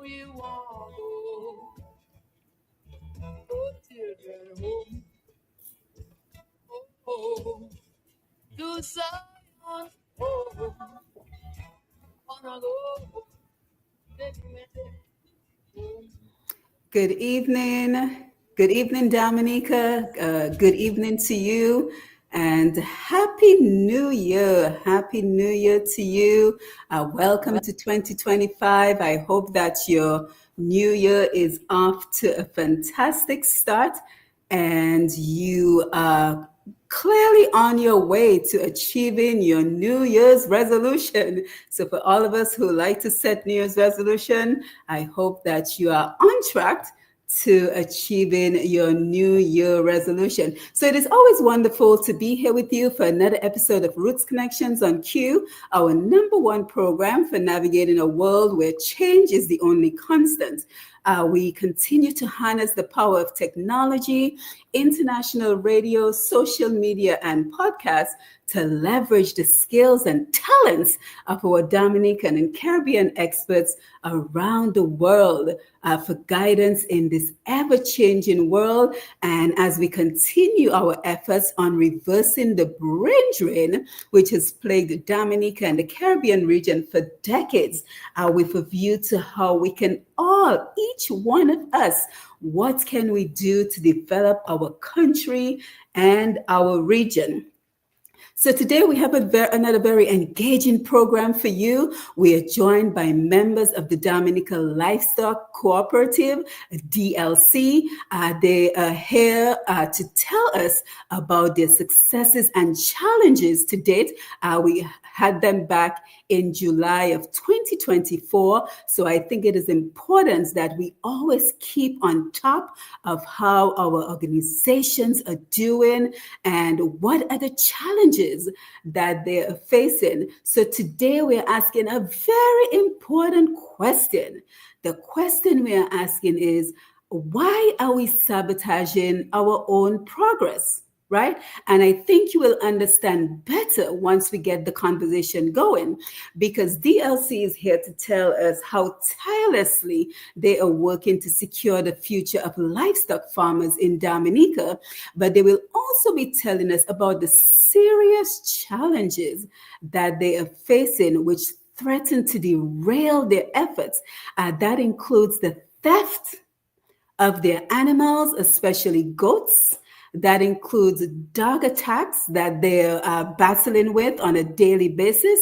we want to go, children home, oh, to Zion, oh, wanna go, take me home. Good evening. Good evening, Dominica. Good evening to you. And Happy New Year. Happy New Year to you. Welcome to 2025. I hope that your new year is off to a fantastic start and you are clearly on your way to achieving your New Year's resolution. So for all of us who like to set New Year's resolution, I hope that you are on track to achieving your New Year resolution. So it is always wonderful to be here with you for another episode of Roots Connections on Q, our number one program for navigating a world where change is the only constant. We continue to harness the power of technology, international radio, social media, and podcasts to leverage the skills and talents of our Dominican and Caribbean experts around the world for guidance in this ever-changing world. And as we continue our efforts on reversing the brain drain, which has plagued the Dominica and the Caribbean region for decades, with a view to how we can all, each one of us, what can we do to develop our country and our region? So today we have another very engaging program for you. We are joined by members of the Dominica Livestock Cooperative, DLC. They are here to tell us about their successes and challenges to date. We had them back in July of 2024. So I think it is important that we always keep on top of how our organizations are doing and what are the challenges that they are facing. So today we're asking a very important question. The question we are asking is, why are we sabotaging our own progress? Right? And I think you will understand better once we get the conversation going, because DLC is here to tell us how tirelessly they are working to secure the future of livestock farmers in Dominica. But they will also be telling us about the serious challenges that they are facing, which threaten to derail their efforts. That includes the theft of their animals, especially goats. That includes dog attacks that they're battling with on a daily basis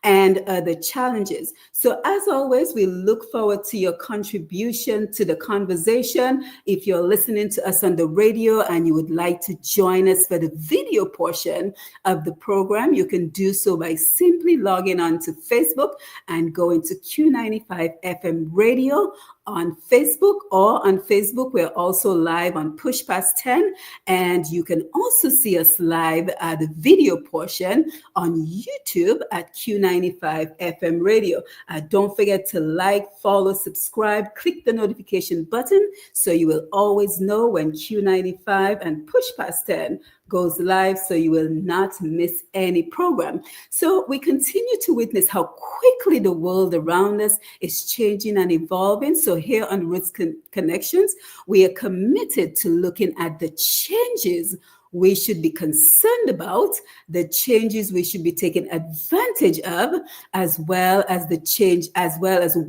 and other challenges. So as always, we look forward to your contribution to the conversation. If you're listening to us on the radio and you would like to join us for the video portion of the program, you can do so by simply logging on to Facebook and going to Q95 FM Radio on Facebook, or on Facebook, we're also live on Push Past 10. And you can also see us live at the video portion on YouTube at Q95 FM Radio. Don't forget to like, follow, subscribe, click the notification button so you will always know when Q95 and Push Past 10 goes live, so you will not miss any program. So we continue to witness how quickly the world around us is changing and evolving. So here on Roots Connections, we are committed to looking at the changes we should be concerned about, the changes we should be taking advantage of, as well as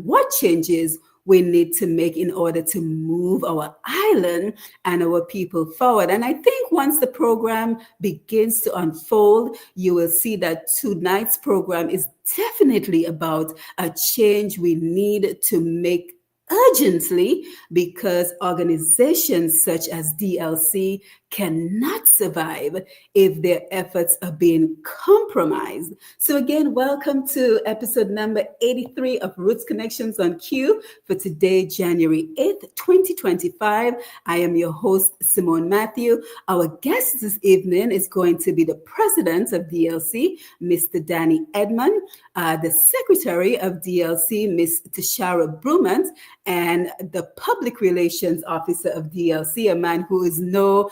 what changes we need to make in order to move our island and our people forward. And I think once the program begins to unfold, you will see that tonight's program is definitely about a change we need to make urgently, because organizations such as DLC cannot survive if their efforts are being compromised. So again, welcome to episode number 83 of Roots Connections on Q for today, January 8th, 2025. I am your host, Simone Matthew. Our guest this evening is going to be the president of DLC, Mr. Danny Edmond, the secretary of DLC, Ms. Tashara Brumant, and the public relations officer of DLC, a man who is no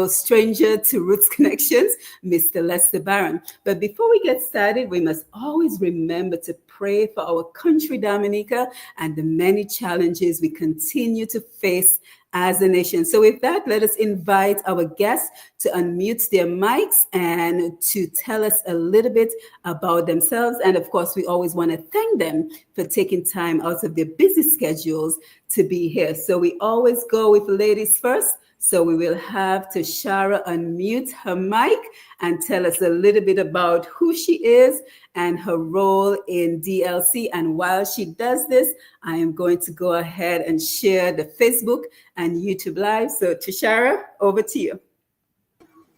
stranger to Roots Connections, Mr. Lester Barron. But before we get started, we must always remember to pray for our country, Dominica, and the many challenges we continue to face as a nation. So with that, let us invite our guests to unmute their mics and to tell us a little bit about themselves. And of course, we always want to thank them for taking time out of their busy schedules to be here. So we always go with ladies first. So we will have Tashara unmute her mic and tell us a little bit about who she is and her role in DLC. And while she does this, I am going to go ahead and share the Facebook and YouTube Live. So Tashara, over to you.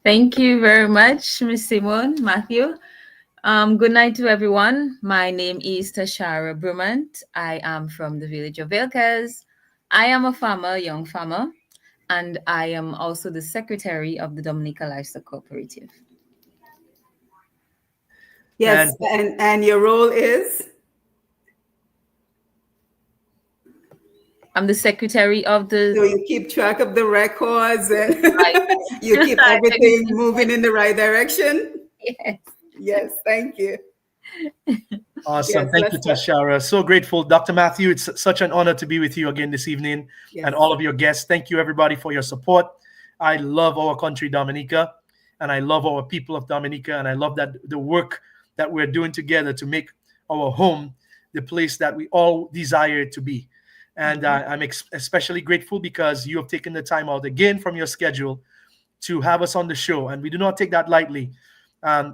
Thank you very much, Ms. Simone, Matthew. Good night to everyone. My name is Tashara Brumant. I am from the village of Vilkas. I am a farmer, young farmer, and I am also the secretary of the Dominica Livestock Cooperative. Yes, and your role is? I'm the secretary of the... So you keep track of the records and you keep everything moving in the right direction? Yes. Yes, thank you. Awesome. Thank you, Tashara. So grateful. Dr. Matthew, it's such an honor to be with you again this evening, and all of your guests. Thank you, everybody, for your support. I love our country, Dominica, and I love our people of Dominica, and I love that the work that we're doing together to make our home the place that we all desire it to be. And I'm especially grateful because you have taken the time out again from your schedule to have us on the show, and we do not take that lightly.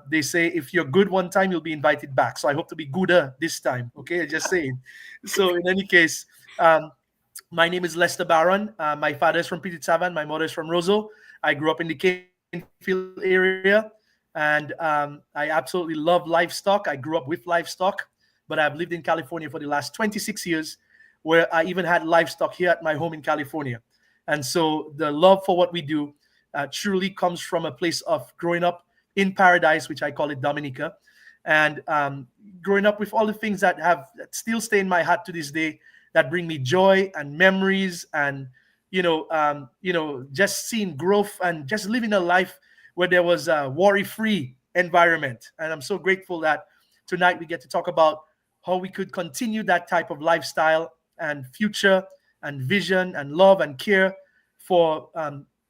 They say if you're good one time, you'll be invited back. So I hope to be gooder this time. Okay, just saying. So in any case, my name is Lester Barron. My father is from Petit Savan. My mother is from Roseau. I grew up in the Canefield area, and I absolutely love livestock. I grew up with livestock, but I've lived in California for the last 26 years, where I even had livestock here at my home in California. And so the love for what we do truly comes from a place of growing up in paradise, which I call it Dominica, and growing up with all the things that still stay in my heart to this day, that bring me joy and memories, and just seeing growth and just living a life where there was a worry-free environment. And I'm so grateful that tonight we get to talk about how we could continue that type of lifestyle and future and vision and love and care for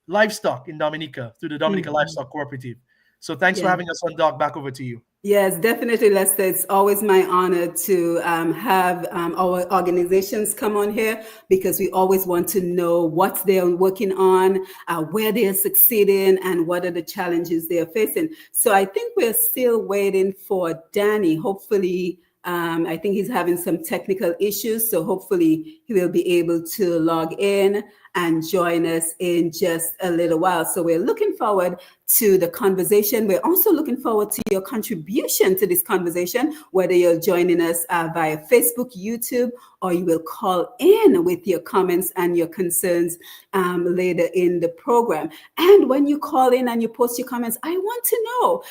livestock in Dominica through the Dominica Livestock Cooperative. So thanks for having us on, Doc. Back over to you. Yes, definitely, Lester. It's always my honor to have our organizations come on here, because we always want to know what they're working on, where they're succeeding, and what are the challenges they're facing. So I think we're still waiting for Danny. Hopefully, I think he's having some technical issues, so hopefully he will be able to log in and join us in just a little while. So we're looking forward to the conversation. We're also looking forward to your contribution to this conversation, whether you're joining us via Facebook, YouTube, or you will call in with your comments and your concerns later in the program. And when you call in and you post your comments, I want to know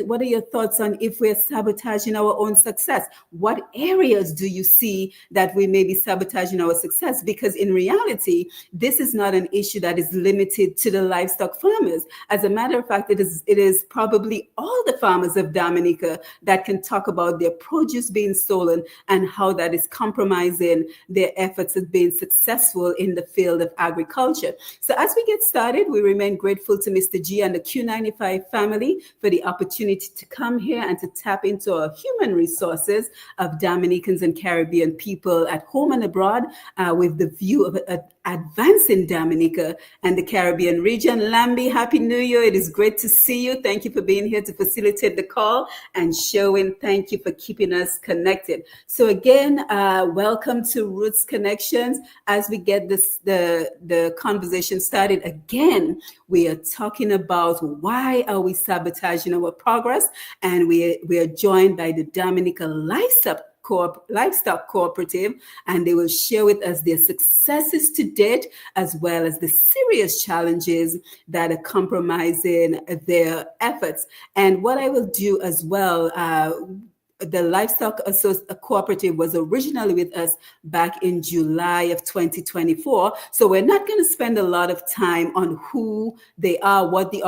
what are your thoughts on if we're sabotaging our own success? What areas do you see that we may be sabotaging our success? Because in reality, this is not an issue that is limited to the livestock farmers. As a matter of fact, it is probably all the farmers of Dominica that can talk about their produce being stolen and how that is compromising their efforts at being successful in the field of agriculture. So as we get started, we remain grateful to Mr. G and the Q95 family for the opportunity to come here and to tap into our human resources of Dominicans and Caribbean people at home and abroad with the view of advancing Dominica and the Caribbean region. Lambi, Happy New Year. It is great to see you. Thank you for being here to facilitate the call, and Sherwin, thank you for keeping us connected. So again, welcome to Roots Connections. As we get the conversation started again, we are talking about why are we sabotaging our progress, and we are joined by the Dominica Livestock Cooperative, and they will share with us their successes to date, as well as the serious challenges that are compromising their efforts. And what I will do as well, the Cooperative was originally with us back in July of 2024. So we're not going to spend a lot of time on who they are, what the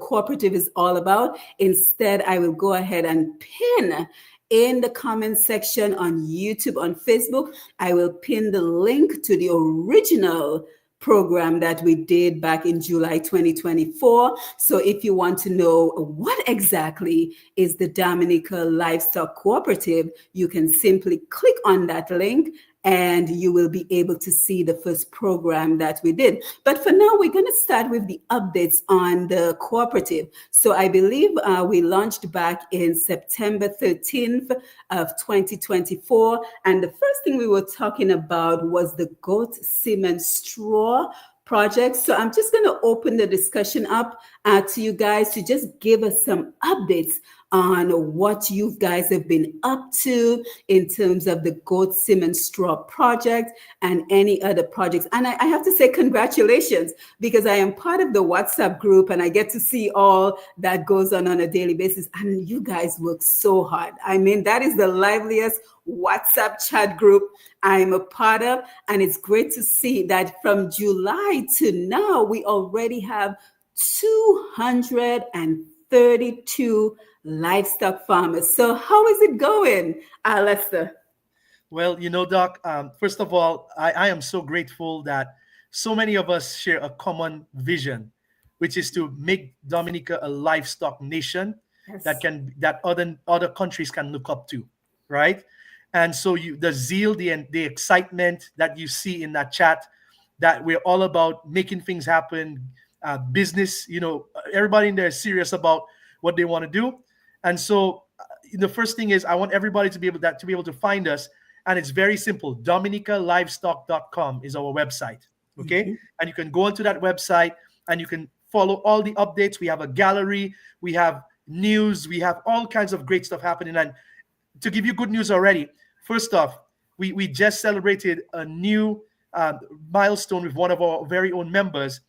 cooperative is all about. Instead, I will go ahead and pin in the comment section on YouTube, on Facebook, I will pin the link to the original program that we did back in July 2024. So if you want to know what exactly is the Dominica Livestock Cooperative, you can simply click on that link and you will be able to see the first program that we did. But for now, we're going to start with the updates on the cooperative. So I believe we launched back in September 13th of 2024. And the first thing we were talking about was the goat semen straw project. So I'm just going to open the discussion up to you guys to just give us some updates on what you guys have been up to in terms of the goat semen straw project and any other projects. And I have to say congratulations, because I am part of the WhatsApp group and I get to see all that goes on a daily basis. And you guys work so hard. I mean, that is the liveliest WhatsApp chat group I'm a part of. And it's great to see that from July to now, we already have 232 livestock farmers. So how is it going, Lester? Well, Doc, first of all, I am so grateful that so many of us share a common vision, which is to make Dominica a livestock nation Yes. that other countries can look up to, right? And so the zeal, the excitement that you see in that chat, that we're all about making things happen, business, everybody in there is serious about what they want to do. And so the first thing is I want everybody to be able to find us. And it's very simple. DominicaLivestock.com is our website. Okay. Mm-hmm. And you can go onto that website and you can follow all the updates. We have a gallery, we have news, we have all kinds of great stuff happening. And to give you good news already, first off, we just celebrated a new milestone with one of our very own members,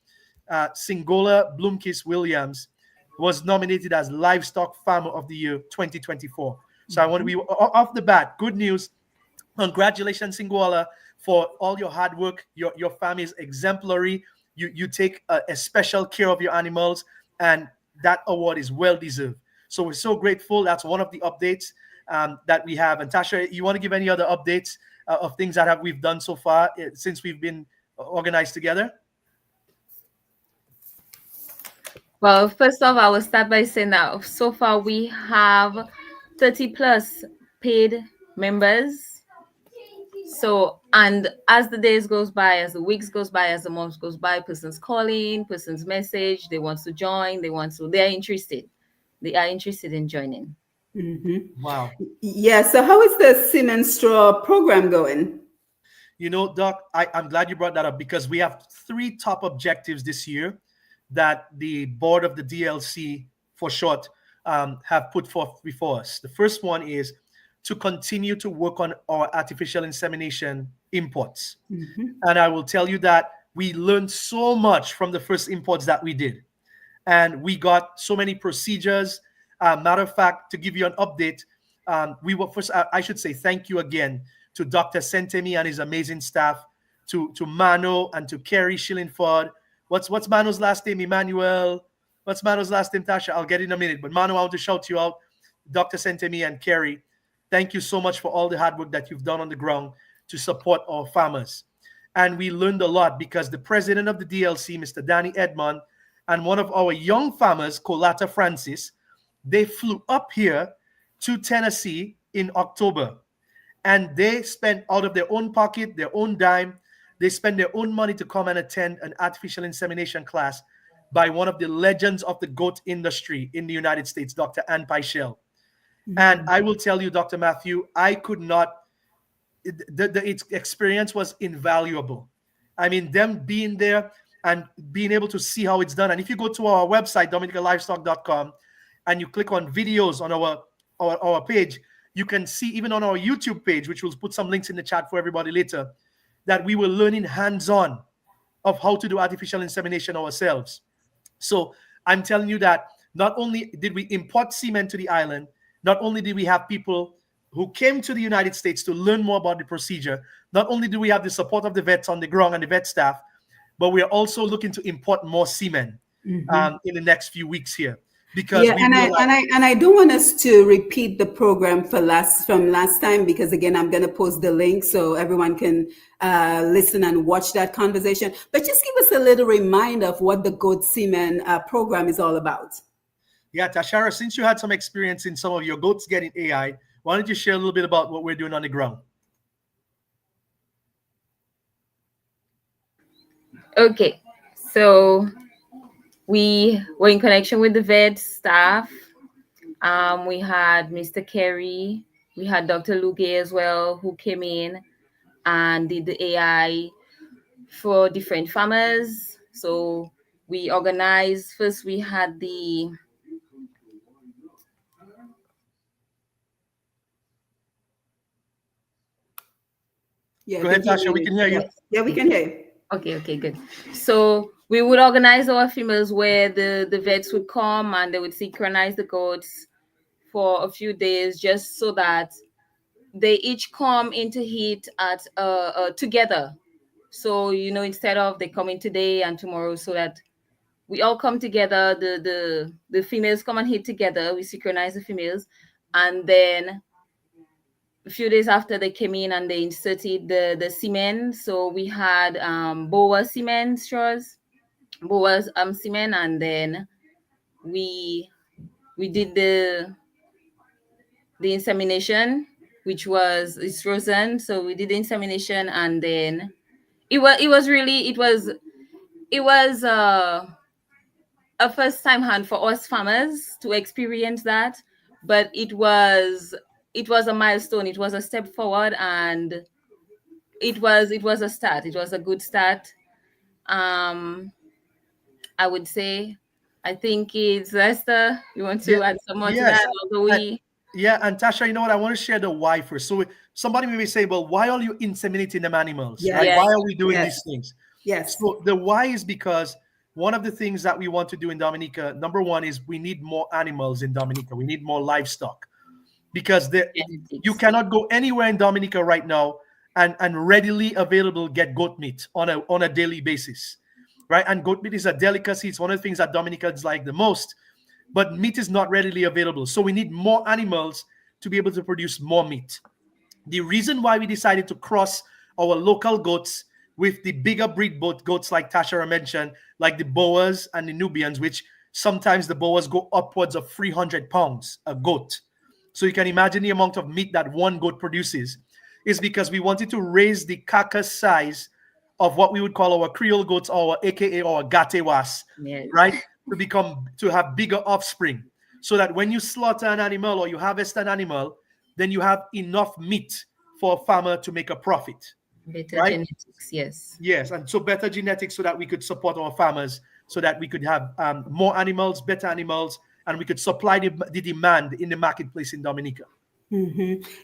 Singola Bloomkiss Williams was nominated as Livestock Farmer of the Year 2024. So I want to be off the bat, good news. Congratulations, Singola, for all your hard work. Your family is exemplary. You take a special care of your animals, and that award is well deserved. So we're so grateful. That's one of the updates that we have. And Tasha, you want to give any other updates of things that we've done so far since we've been organized together? Well, first off, I will start by saying that so far we have 30 plus paid members. So, and as the days goes by, as the weeks goes by, as the months goes by, persons calling, persons message, they want to join, they are interested. They are interested in joining. Mm-hmm. Wow. Yeah. So how is the semen straw program going? Doc, I'm glad you brought that up, because we have 3 top objectives this year that the board of the DLC, for short, have put forth before us. The first one is to continue to work on our artificial insemination imports. Mm-hmm. And I will tell you that we learned so much from the first imports that we did. And we got so many procedures. Matter of fact, to give you an update, we were first, I should say thank you again to Dr. Sentemi and his amazing staff, to Mano and to Kerry Shillingford. What's Mano's last name? Emmanuel. What's Mano's last name, Tasha? I'll get in a minute. But Mano, I want to shout you out. Dr. Sentemi and Kerry, thank you so much for all the hard work that you've done on the ground to support our farmers. And we learned a lot, because the president of the DLC, Mr. Danny Edmond, and one of our young farmers, Colata Francis, they flew up here to Tennessee in October. And they spent out of their own pocket, their own dime, they spend their own money to come and attend an artificial insemination class by one of the legends of the goat industry in the United States, Dr. Ann Pichel. Mm-hmm. And I will tell you, Dr. Matthew, I could not, the experience was invaluable. I mean, them being there and being able to see how it's done. And if you go to our website, DominicaLivestock.com, and you click on videos on our page, you can see even on our YouTube page, which we'll put some links in the chat for everybody later, that we were learning hands-on of how to do artificial insemination ourselves. So I'm telling you that not only did we import semen to the island, not only did we have people who came to the United States to learn more about the procedure, not only do we have the support of the vets on the ground and the vet staff, but we are also looking to import more semen in the next few weeks here, because Yeah, we and I realize. and I and I don't want us to repeat the program from last time, because again, I'm going to post the link so everyone can listen and watch that conversation. But just give us a little reminder of what the Goat Semen program is all about. Yeah, Tashara, since you had some experience in some of your goats getting AI, why don't you share a little bit about what we're doing on the ground? Okay, so we were in connection with the vet staff. We had Mr. Kerry, we had Dr. Luque as well, who came in and did the AI for different farmers. So we organized, first we had the Yeah, I Go ahead, think you're Tasha, we muted. can hear you. Yeah, we can hear you. Okay, good. So we would organize our females where the vets would come and they would synchronize the goats for a few days, just so that they each come into heat at together. So instead of they coming today and tomorrow, so that we all come together, the females come and hit together, we synchronize the females, and then a few days after they came in and they inserted the semen. So we had boa semen straws, boas semen, and then we did the insemination, which was it's frozen. So we did the insemination, and then it was a first time hand for us farmers to experience that, but it was a milestone, it was a step forward, and it was a start, it was a good start. I would say, I think it's Lester, you want Yeah, to add some more to yes. that, although And, we yeah, and Tasha, you know what? I want to share the why first. So somebody may say, well, why are you inseminating them animals, right? Yes, Why yes. are we doing yes, these things? yes. So the why is because one of the things that we want to do in Dominica, number one, is we need more animals in Dominica. We need more livestock, because you Genetics. cannot go anywhere in Dominica right now and readily available get goat meat on a daily basis, right? And goat meat is a delicacy. It's one of the things that Dominicans like the most, but meat is not readily available. So we need more animals to be able to produce more meat. The reason why we decided to cross our local goats with the bigger breed goats like Tashara mentioned, like the Boas and the Nubians, which sometimes the Boas go upwards of 300 pounds a goat. So you can imagine the amount of meat that one goat produces, is because we wanted to raise the carcass size of what we would call our Creole goats, or AKA our Gatewas, Yes. right? To have bigger offspring, so that when you slaughter an animal or you harvest an animal, then you have enough meat for a farmer to make a profit, Better right? genetics, yes. Yes, and so better genetics so that we could support our farmers, so that we could have more animals, better animals, and we could supply the demand in the marketplace in Dominica.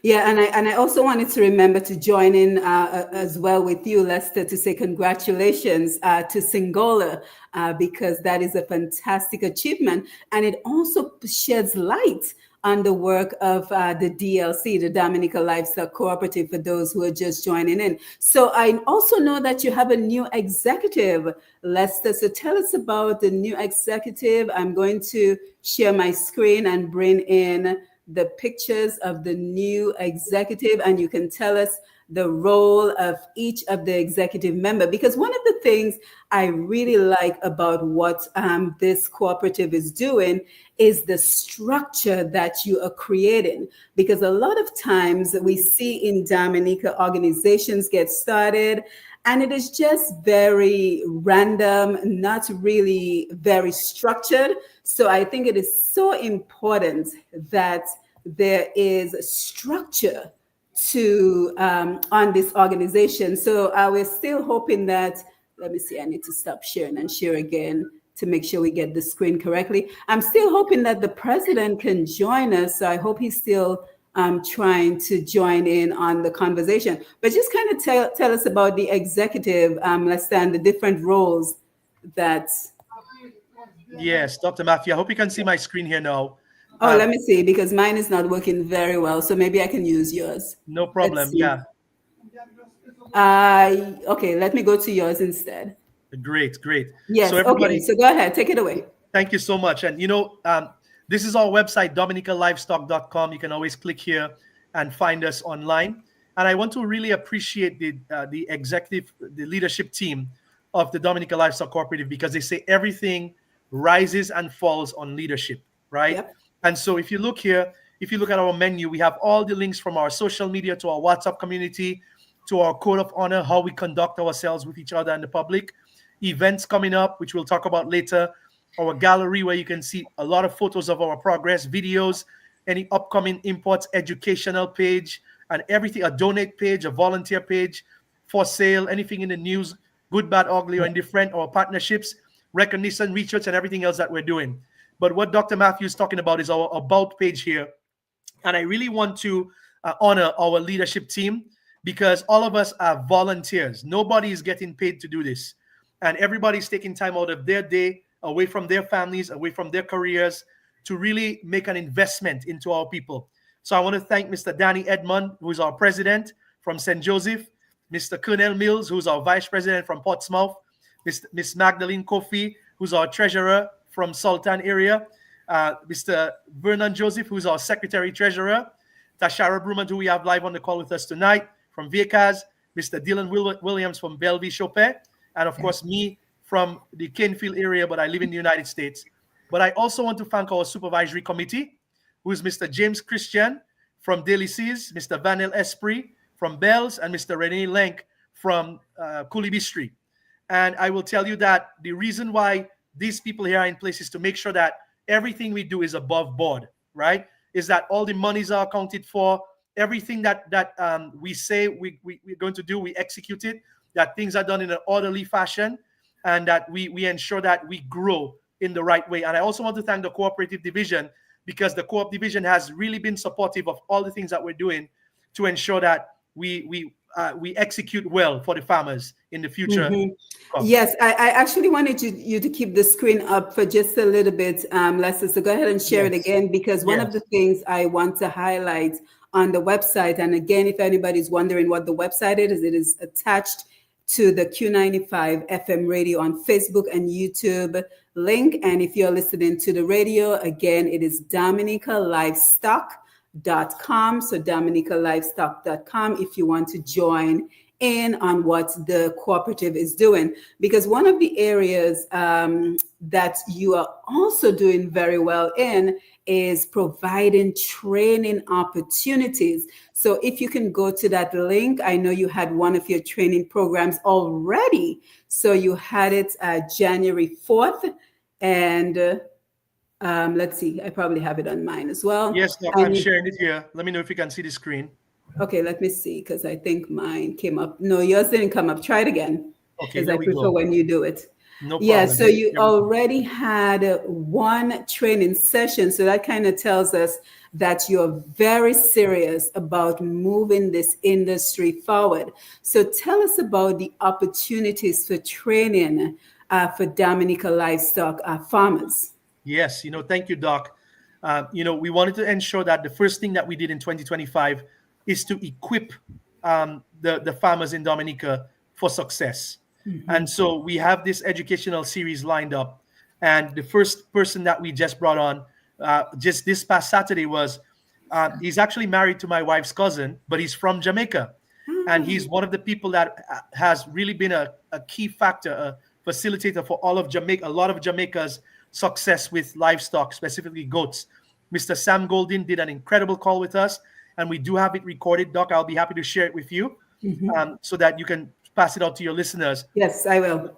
Yeah, and I also wanted to remember to join in as well with you, Lester, to say congratulations to Singola, because that is a fantastic achievement, and it also sheds light on the work of the DLC, the Dominica Livestock Cooperative, for those who are just joining in. So I also know that you have a new executive, Lester. So tell us about the new executive. I'm going to share my screen and bring in the pictures of the new executive, and you can tell us the role of each of the executive member, because one of the things I really like about what this cooperative is doing is the structure that you are creating, because a lot of times we see in Dominica organizations get started and it is just very random, not really very structured. So I think it is so important that there is structure to on this organization. So we're still hoping that, let me see, I need to stop sharing and share again to make sure we get the screen correctly. I'm still hoping that the president can join us. So I hope he's still trying to join in on the conversation. But just kind of tell us about the executive, Lester, and the different roles that. Yes, Dr. Matthew, I hope you can see my screen here now. Oh, let me see, because mine is not working very well. So maybe I can use yours. No Let's problem. see. Yeah. Okay, let me go to yours instead. Great, great. So Yes, okay. everybody, So go ahead, take it away. thank you so much. And this is our website, dominicalivestock.com. You can always click here and find us online. And I want to really appreciate the executive, the leadership team of the Dominica Livestock Cooperative, because they say everything rises and falls on leadership, right? Yep. And so if you look here, if you look at our menu, we have all the links from our social media to our WhatsApp community, to our code of honor, how we conduct ourselves with each other and the public, events coming up, which we'll talk about later, our gallery where you can see a lot of photos of our progress, videos, any upcoming imports, educational page, and everything, a donate page, a volunteer page, for sale, anything in the news, good, bad, ugly, or indifferent, our partnerships, recognition, research, and everything else that we're doing. But what Dr. Matthew is talking about is our about page here. And I really want to honor our leadership team, because all of us are volunteers. Nobody is getting paid to do this. And everybody's taking time out of their day, away from their families, away from their careers, to really make an investment into our people. So I want to thank Mr. Danny Edmond, who is our president from St. Joseph, Mr. Colonel Mills, who's our vice president from Portsmouth, Miss Magdalene Kofi, who's our treasurer from Sultan area, Mr. Vernon Joseph, who's our secretary treasurer, Tashara Brumant, who we have live on the call with us tonight from Viecas, Mr. Dylan Williams from Bellevue Chopin, and of course me from the Kenfield area, but I live in the United States. But I also want to thank our supervisory committee, who is Mr. James Christian from Daily Seas, Mr. Vanel Esprit from Bells, and Mr. Rene Lenk from Coolibee Street. And I will tell you that the reason why these people here are in place is to make sure that everything we do is above board, right? Is that all the monies are accounted for, everything that we say we're going to do, we execute it, that things are done in an orderly fashion, and that we ensure that we grow in the right way. And I also want to thank the cooperative division, because the co-op division has really been supportive of all the things that we're doing to ensure that we execute well for the farmers in the future. Yes, I actually wanted you to keep the screen up for just a little bit, Lester. So go ahead and share it again, because one of the things I want to highlight on the website, and again, if anybody's wondering what the website is, it is attached to the Q95 FM radio on Facebook and YouTube link. And if you're listening to the radio, again, it is DominicaLivestock.com. So DominicaLivestock.com if you want to join in on what the cooperative is doing. Because one of the areas that you are also doing very well in is providing training opportunities. So if you can go to that link, I know you had one of your training programs already. So you had it January 4th. And let's see, I probably have it on mine as well. Yes, Doc, I'm sharing it here. Let me know if you can see the screen. Okay, let me see, because I think mine came up. No, yours didn't come up. Try it again. Okay, because I prefer when you do it. No problem. Yeah, so you already had one training session. So that kind of tells us that you're very serious about moving this industry forward. So tell us about the opportunities for training for Dominica livestock farmers. Yes, thank you, Doc. We wanted to ensure that the first thing that we did in 2025 is to equip the farmers in Dominica for success. Mm-hmm. And so we have this educational series lined up. And the first person that we just brought on just this past Saturday was, he's actually married to my wife's cousin, but he's from Jamaica. Mm-hmm. And he's one of the people that has really been a key factor, a facilitator for all of Jamaica, a lot of Jamaica's success with livestock, specifically goats. Mr. Sam Goldin did an incredible call with us, and we do have it recorded. Doc, I'll be happy to share it with you, mm-hmm. So that you can pass it out to your listeners. Yes, I will.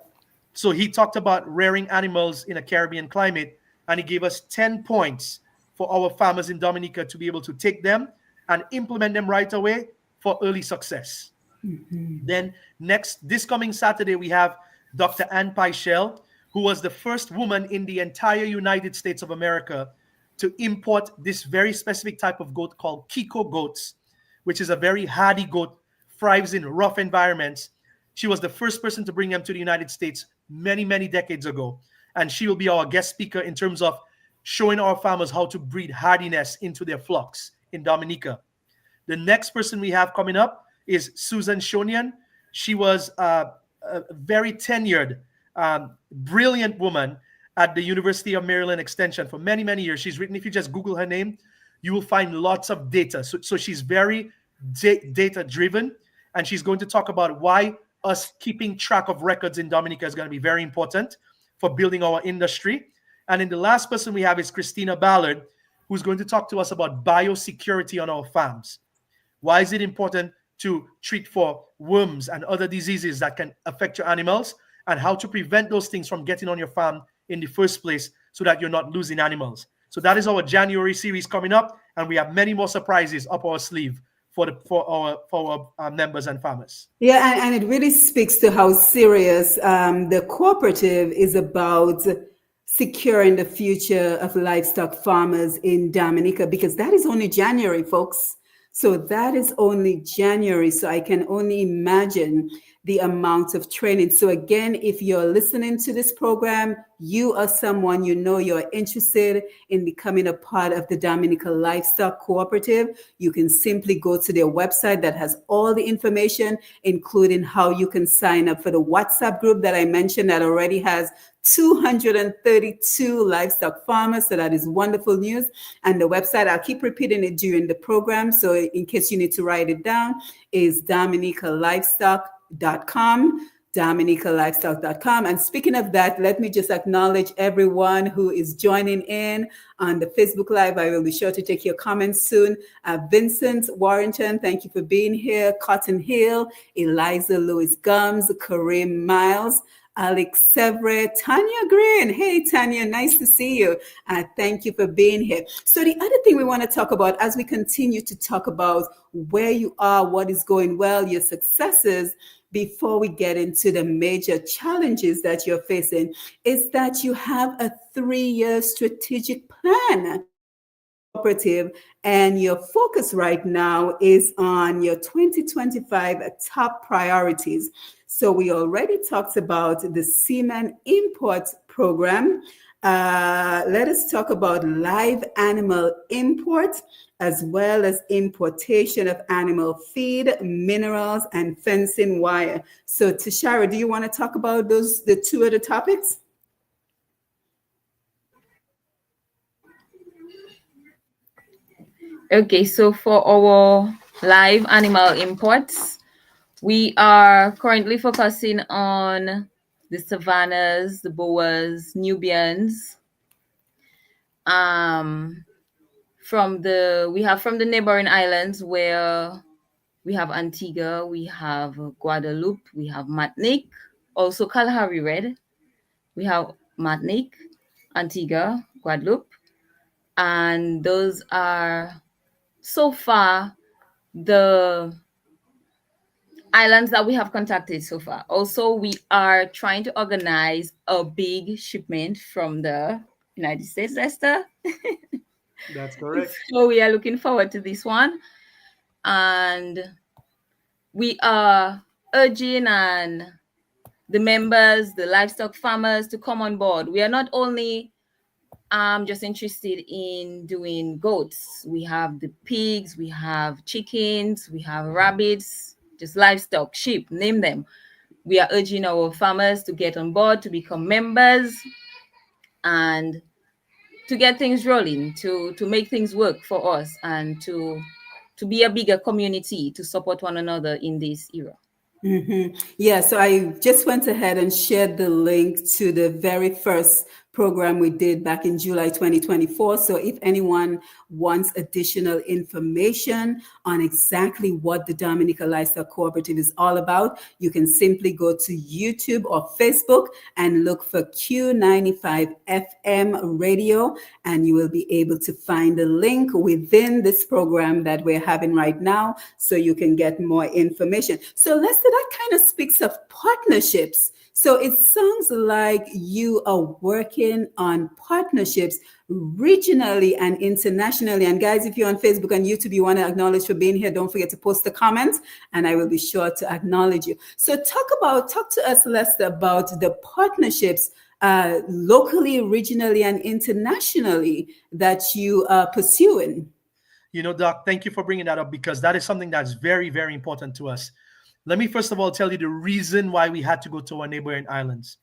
So he talked about rearing animals in a Caribbean climate, and he gave us 10 points for our farmers in Dominica to be able to take them and implement them right away for early success. Mm-hmm. Then this coming Saturday, we have Dr. Ann Peichel, who was the first woman in the entire United States of America to import this very specific type of goat called Kiko goats, which is a very hardy goat, thrives in rough environments. She was the first person to bring them to the United States many, many decades ago. And she will be our guest speaker in terms of showing our farmers how to breed hardiness into their flocks in Dominica. The next person we have coming up is Susan Shonian. She was a very tenured, brilliant woman at the University of Maryland Extension for many, many years. She's written, if you just Google her name, you will find lots of data. So she's very data driven, and she's going to talk about why us keeping track of records in Dominica is going to be very important for building our industry. And then the last person we have is Christina Ballard, who's going to talk to us about biosecurity on our farms. Why is it important to treat for worms and other diseases that can affect your animals, and how to prevent those things from getting on your farm in the first place so that you're not losing animals? So that is our January series coming up, and we have many more surprises up our sleeve for our members and farmers. Yeah, and it really speaks to how serious the cooperative is about securing the future of livestock farmers in Dominica, because that is only January, folks. So that is only January. So I can only imagine the amount of training. So again, if you're listening to this program, you are someone you know you're interested in becoming a part of the Dominica Livestock Cooperative, you can simply go to their website that has all the information, including how you can sign up for the WhatsApp group that I mentioned that already has 232 livestock farmers. So that is wonderful news. And the website, I'll keep repeating it during the program, so in case you need to write it down, is dominicalivestock.com, dominicalivestock.com. And speaking of that, let me just acknowledge everyone who is joining in on the Facebook Live. I will be sure to take your comments soon. Vincent Warrington, thank you for being here. Cotton Hill, Eliza Lewis Gums, Kareem Miles, Alex Sevre, Tanya Green. Hey, Tanya, nice to see you. Thank you for being here. So the other thing we want to talk about as we continue to talk about where you are, what is going well, your successes, before we get into the major challenges that you're facing, is that you have a 3-year strategic plan cooperative, and your focus right now is on your 2025 top priorities. So we already talked about the semen import program. Let us talk about live animal import, as well as importation of animal feed, minerals, and fencing wire. So Tashara, do you want to talk about the two other topics? Okay, so for our live animal imports, we are currently focusing on the savannas, the boas, Nubians. From the neighboring islands, where we have Antigua, we have Guadeloupe, we have Martinique, also Kalahari Red. We have Martinique, Antigua, Guadeloupe, and those are so far the islands that we have contacted so far. Also, we are trying to organize a big shipment from the United States, Esther. That's correct. So we are looking forward to this one. And we are urging and the members, the livestock farmers, to come on board. We are not only just interested in doing goats. We have the pigs, we have chickens, we have rabbits, just livestock, sheep, name them. We are urging our farmers to get on board, to become members, and to get things rolling, to make things work for us, and to be a bigger community, to support one another in this era. Mm-hmm. Yeah, so I just went ahead and shared the link to the very first program we did back in July 2024. So if anyone wants additional information on exactly what the Dominica Livestock Cooperative is all about, you can simply go to YouTube or Facebook and look for Q95 FM radio, and you will be able to find the link within this program that we're having right now, so you can get more information. So Lester, that kind of speaks of partnerships. So it sounds like you are working on partnerships regionally and internationally. And guys, if you're on Facebook and YouTube, you want to acknowledge for being here, don't forget to post a comment and I will be sure to acknowledge you. So talk to us, Lester, about the partnerships locally, regionally, and internationally that you are pursuing? Doc, thank you for bringing that up, because that is something that's very, very important to us. Let me first of all tell you the reason why we had to go to our neighboring islands.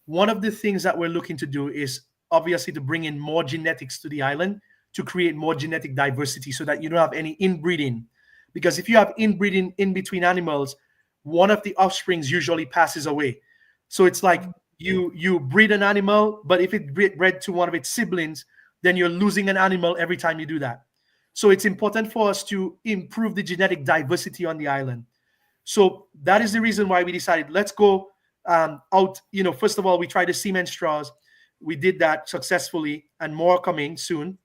One of the things that we're looking to do is obviously to bring in more genetics to the island, to create more genetic diversity so that you don't have any inbreeding. Because if you have inbreeding in between animals, one of the offsprings usually passes away. So it's like you breed an animal, but if it bred to one of its siblings, then you're losing an animal every time you do that. So it's important for us to improve the genetic diversity on the island. So that is the reason why we decided, let's go out. First of all, we tried the cement straws. We did that successfully, and more coming soon.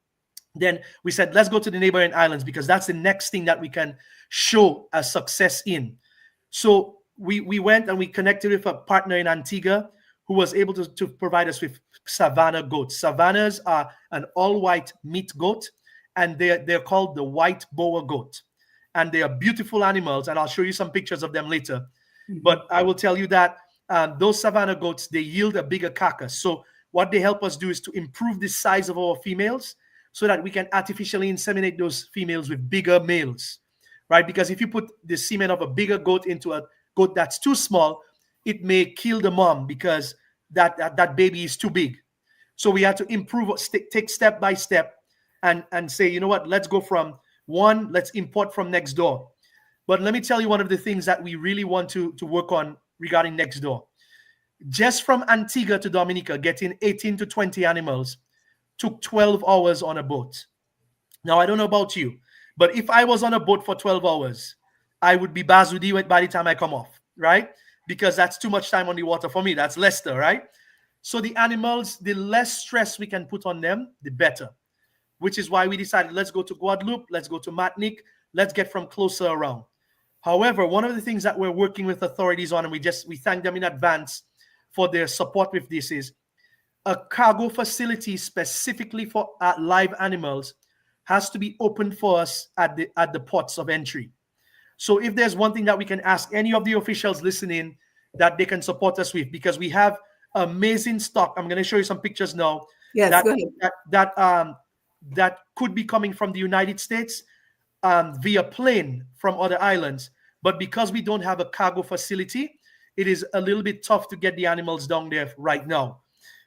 Then we said, let's go to the neighboring islands, because that's the next thing that we can show a success in. So we went and we connected with a partner in Antigua who was able to provide us with Savannah goats. Savannahs are an all-white meat goat, and they're called the white Boer goat. And they are beautiful animals, and I'll show you some pictures of them later. But I will tell you that those Savannah goats, they yield a bigger carcass. So what they help us do is to improve the size of our females so that we can artificially inseminate those females with bigger males, right? Because if you put the semen of a bigger goat into a goat that's too small, it may kill the mom because that baby is too big. So we had to improve, take step by step, and say, you know what, let's go from one, let's import from next door. But let me tell you one of the things that we really want to work on regarding next door. Just from Antigua to Dominica, getting 18 to 20 animals took 12 hours on a boat. Now, I don't know about you, but if I was on a boat for 12 hours, I would be Bazudi by the time I come off, right? Because that's too much time on the water for me. That's Leicester, right? So the animals, the less stress we can put on them, the better. Which is why we decided, let's go to Guadeloupe, let's go to Martinique, let's get from closer around. However, one of the things that we're working with authorities on, and we thank them in advance for their support with this, is a cargo facility specifically for live animals has to be opened for us at the ports of entry. So if there's one thing that we can ask any of the officials listening that they can support us with, because we have amazing stock. I'm going to show you some pictures now. Yes, go ahead. That could be coming from the United States via plane from other islands. But because we don't have a cargo facility, it is a little bit tough to get the animals down there right now.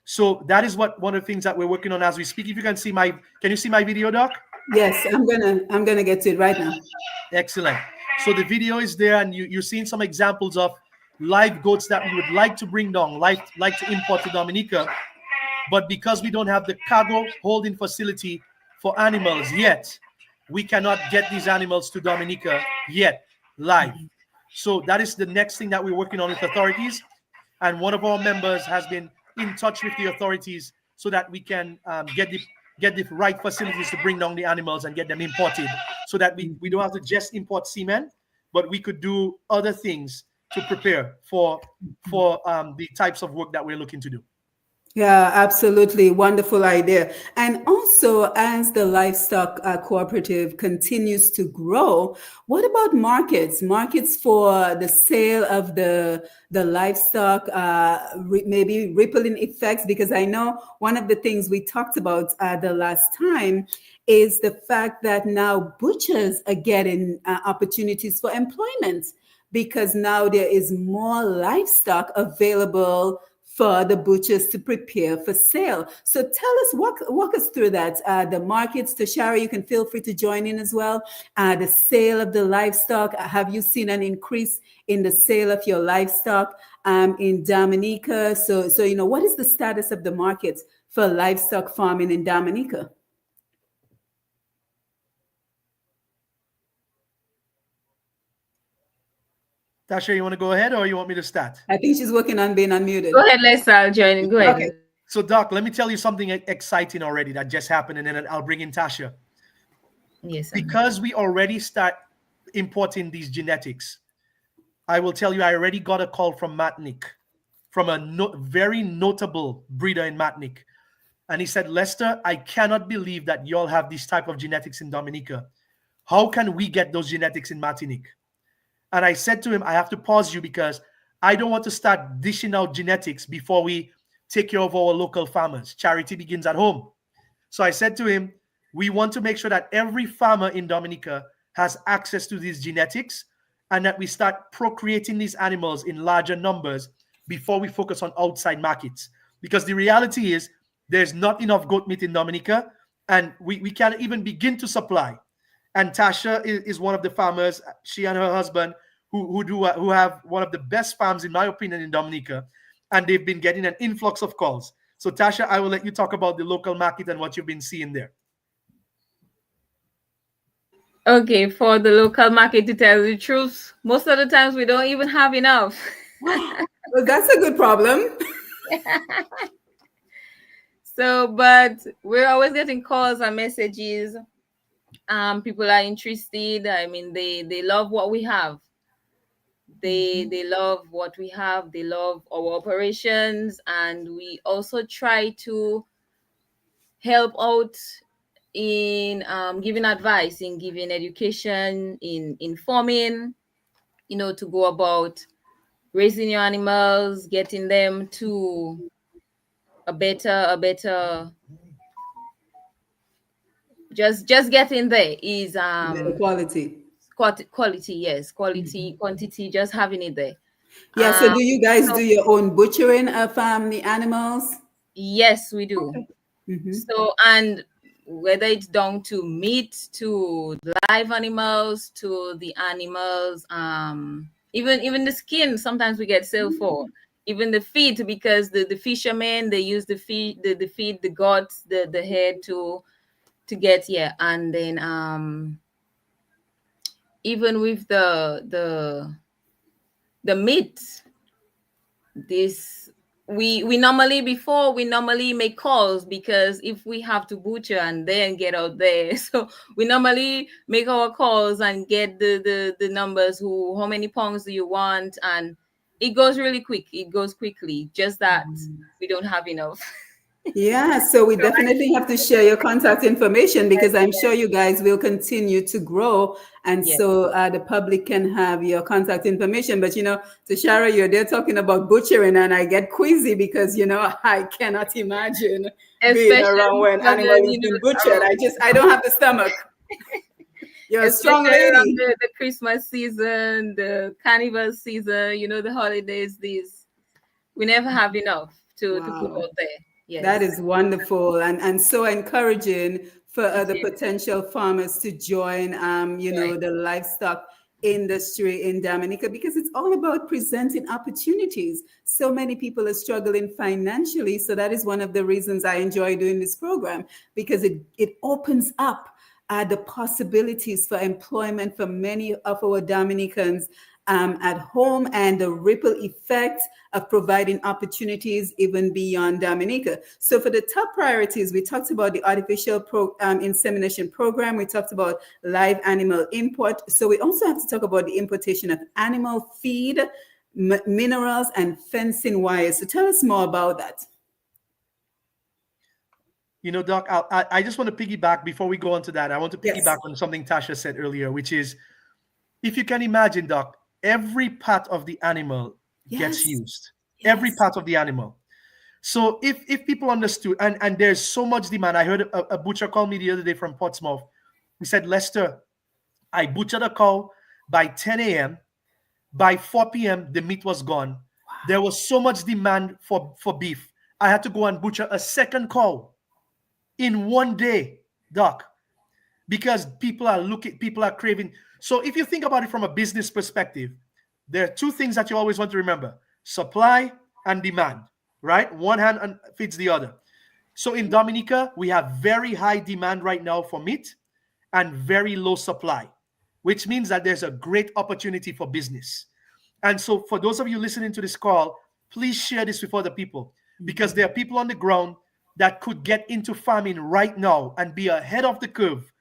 So that is one of the things that we're working on as we speak. If you can see can you see my video, Doc? Yes, I'm gonna get to it right now. Excellent. So the video is there, and you're seeing some examples of live goats that we would like to bring down, like to import to Dominica. But because we don't have the cargo holding facility for animals yet, we cannot get these animals to Dominica yet live. So that is the next thing that we're working on with authorities. And one of our members has been in touch with the authorities so that we can get the right facilities to bring down the animals and get them imported, so that we don't have to just import semen, but we could do other things to prepare for the types of work that we're looking to do. Yeah, absolutely. Wonderful idea. And also, as the livestock cooperative continues to grow, what about markets? Markets for the sale of the livestock, maybe rippling effects? Because I know one of the things we talked about the last time is the fact that now butchers are getting opportunities for employment, because now there is more livestock available for the butchers to prepare for sale. So tell us, walk us through that. The markets, Tashara, you can feel free to join in as well. The sale of the livestock. Have you seen an increase in the sale of your livestock in Dominica? So what is the status of the markets for livestock farming in Dominica? Tasha, you want to go ahead, or you want me to start? I think she's working on being unmuted. Go ahead, let's join in. Go ahead. Okay. So, Doc, let me tell you something exciting already that just happened, and then I'll bring in Tasha. Yes. Because we already start importing these genetics, I will tell you, I already got a call from Martinique, from a very notable breeder in Martinique. And he said, Lester, I cannot believe that y'all have this type of genetics in Dominica. How can we get those genetics in Martinique? And I said to him, I have to pause you because I don't want to start dishing out genetics before we take care of our local farmers. Charity begins at home. So I said to him, we want to make sure that every farmer in Dominica has access to these genetics and that we start procreating these animals in larger numbers before we focus on outside markets. Because the reality is there's not enough goat meat in Dominica and we can't even begin to supply. And Tasha is one of the farmers, she and her husband, who have one of the best farms, in my opinion, in Dominica. And they've been getting an influx of calls. So Tasha, I will let you talk about the local market and what you've been seeing there. Okay, for the local market, to tell you the truth, most of the times we don't even have enough. Well, that's a good problem. So, but we're always getting calls and messages. People are interested. I mean, they love what we have. They love what we have. They love our operations, and we also try to help out in giving advice, in giving education, in informing, to go about raising your animals, getting them to a better just getting there is Better quality. quality, yes, quality, quantity, just having it there. Yeah. So do you guys So do your own butchering of the animals? yes, we do. Okay. Mm-hmm. So, and whether it's down to meat, to live animals, to the animals, even the skin, sometimes we get sale for. Even the feet, because the fishermen, they use the feet, the feet, the guts, the head to get, yeah. And then even with the meat, this we normally, before we normally make calls, because if we have to butcher and then get out there, so we normally make our calls and get the numbers, how many pounds do you want, and it goes really quick, it goes quickly, just that we don't have enough. Yeah, so we definitely have to share your contact information because I'm sure you guys will continue to grow. And Yes, so the public can have your contact information. But, Tashara, you're there talking about butchering, and I get queasy because, I cannot imagine being around especially when for animal is being butchered. I don't have the stomach. You're a strong especially around lady. the Christmas season, the carnival season, the holidays, these we never have enough to put Wow. out there. That Yes, is wonderful and so encouraging for it other is. potential farmers to join, Right. the livestock industry in Dominica because it's all about presenting opportunities. So many people are struggling financially. So that is one of the reasons I enjoy doing this program because it opens up the possibilities for employment for many of our Dominicans at home and the ripple effect of providing opportunities even beyond Dominica. So for the top priorities, we talked about the artificial insemination program. We talked about live animal import. So we also have to talk about the importation of animal feed, minerals, and fencing wires. So tell us more about that. Doc, I just want to piggyback before we go on to that. I want to Yes. piggyback on something Tasha said earlier, which is, if you can imagine, Doc, every part of the animal gets Yes. used. Every Yes. part of the animal. So if people understood, and there's so much demand. I heard a butcher call me the other day from Portsmouth. He said, Lester, I butchered a cow by 10 a.m. By 4 p.m., the meat was gone. There was so much demand for beef. I had to go and butcher a second cow in one day, Doc, because people are craving. So if you think about it from a business perspective, there are two things that you always want to remember: supply and demand, right? One hand feeds the other. So in Dominica, we have very high demand right now for meat and very low supply, which means that there's a great opportunity for business. And so for those of you listening to this call, please share this with other people because there are people on the ground that could get into farming right now and be ahead of the curve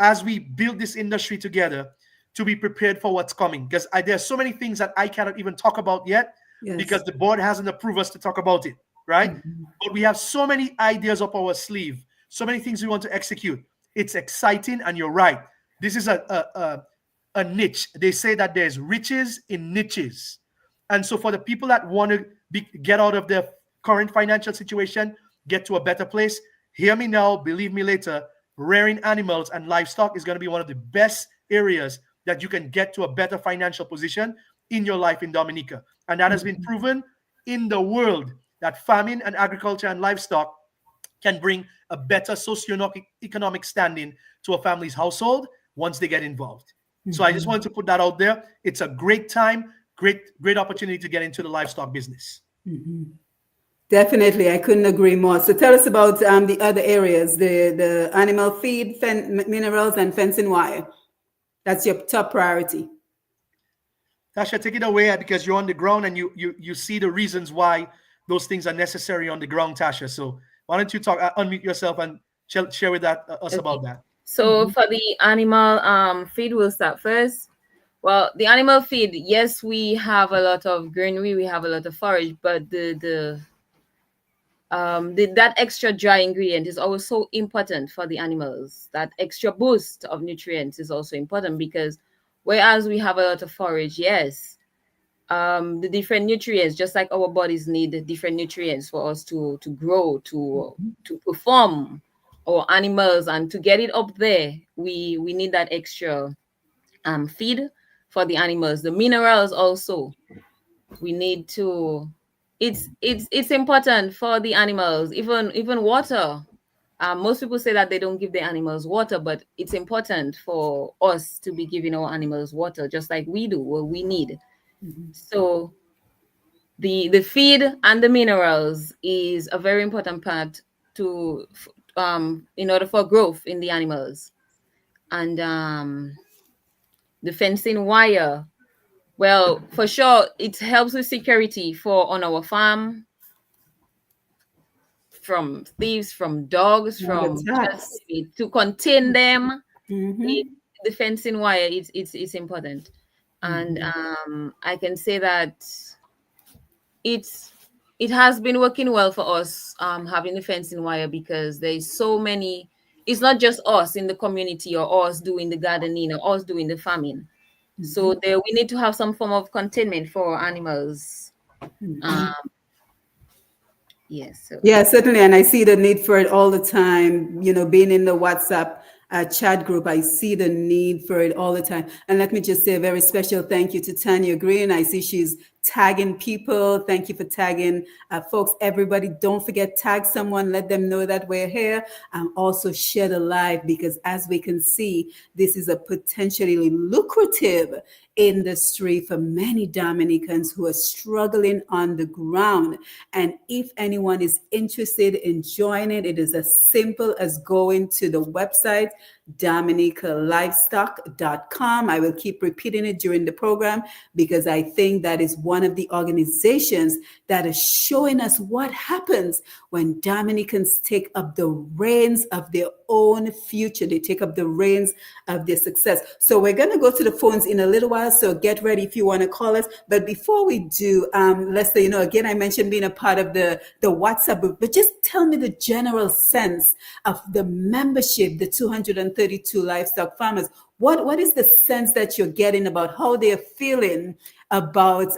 as we build this industry together to be prepared for what's coming. Because there are so many things that I cannot even talk about yet Yes. because the board hasn't approved us to talk about it, right? But we have so many ideas up our sleeve, so many things we want to execute. It's exciting, and you're right. This is a niche. They say that there's riches in niches. And so for the people that want to get out of their current financial situation, get to a better place. Hear me now, believe me later. Rearing animals and livestock is going to be one of the best areas that you can get to a better financial position in your life in Dominica. And that has been proven in the world that farming and agriculture and livestock can bring a better socioeconomic standing to a family's household once they get involved. So I just wanted to put that out there. It's a great time, great opportunity to get into the livestock business. Definitely, I couldn't agree more. So tell us about the other areas, the animal feed, minerals, and fencing wire. That's your top priority. Tasha, take it away because you're on the ground and you see the reasons why those things are necessary on the ground, Tasha. So why don't you unmute yourself and share with us about that. So for the animal feed, we'll start first. Well, the animal feed, yes, we have a lot of greenery, we have a lot of forage, but that extra dry ingredient is always so important for the animals. That extra boost of nutrients is also important because whereas we have a lot of forage, yes, the different nutrients, just like our bodies need different nutrients for us to grow, to perform, our animals, and to get it up there, we need that extra feed for the animals. The minerals also, we need to, it's important for the animals, even water. Most people say that they don't give their animals water, but it's important for us to be giving our animals water just like we do, what we need. So the feed and the minerals is a very important part to in order for growth in the animals. And the fencing wire, well, for sure, it helps with security for on our farm, from thieves, from dogs, from just to contain them. The fencing wire, it's important. And I can say that it has been working well for us, having the fencing wire, because there's so many. It's not just us in the community or us doing the gardening or us doing the farming. So there we need to have some form of containment for animals. Yes. So. Yeah, certainly. And I see the need for it all the time. You know, being in the WhatsApp chat group, I see the need for it all the time. And let me just say a very special thank you to Tanya Green. I see she's tagging people. Thank you for tagging folks. Everybody, don't forget, tag someone, let them know that we're here. Also share the live, because as we can see, this is a potentially lucrative industry for many Dominicans who are struggling on the ground. And if anyone is interested in joining, it is as simple as going to the website, DominicaLivestock.com. I will keep repeating it during the program because I think that is one of the organizations that is showing us what happens when Dominicans take up the reins of their own future. They take up the reins of their success. So we're going to go to the phones in a little while. So get ready if you want to call us. But before we do, Lester, you know, again, I mentioned being a part of the WhatsApp group, but just tell me the general sense of the membership, the 232 livestock farmers. What is the sense that you're getting about how they're feeling about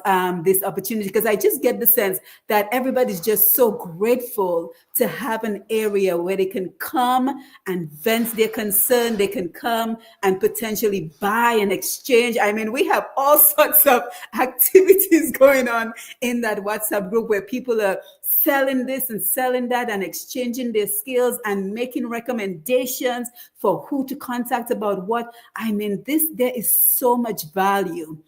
this opportunity? Because I just get the sense that everybody's just so grateful to have an area where they can come and vent their concern. They can come and potentially buy and exchange. I mean, we have all sorts of activities going on in that WhatsApp group where people are selling this and selling that and exchanging their skills and making recommendations for who to contact about what. I mean, there is so much value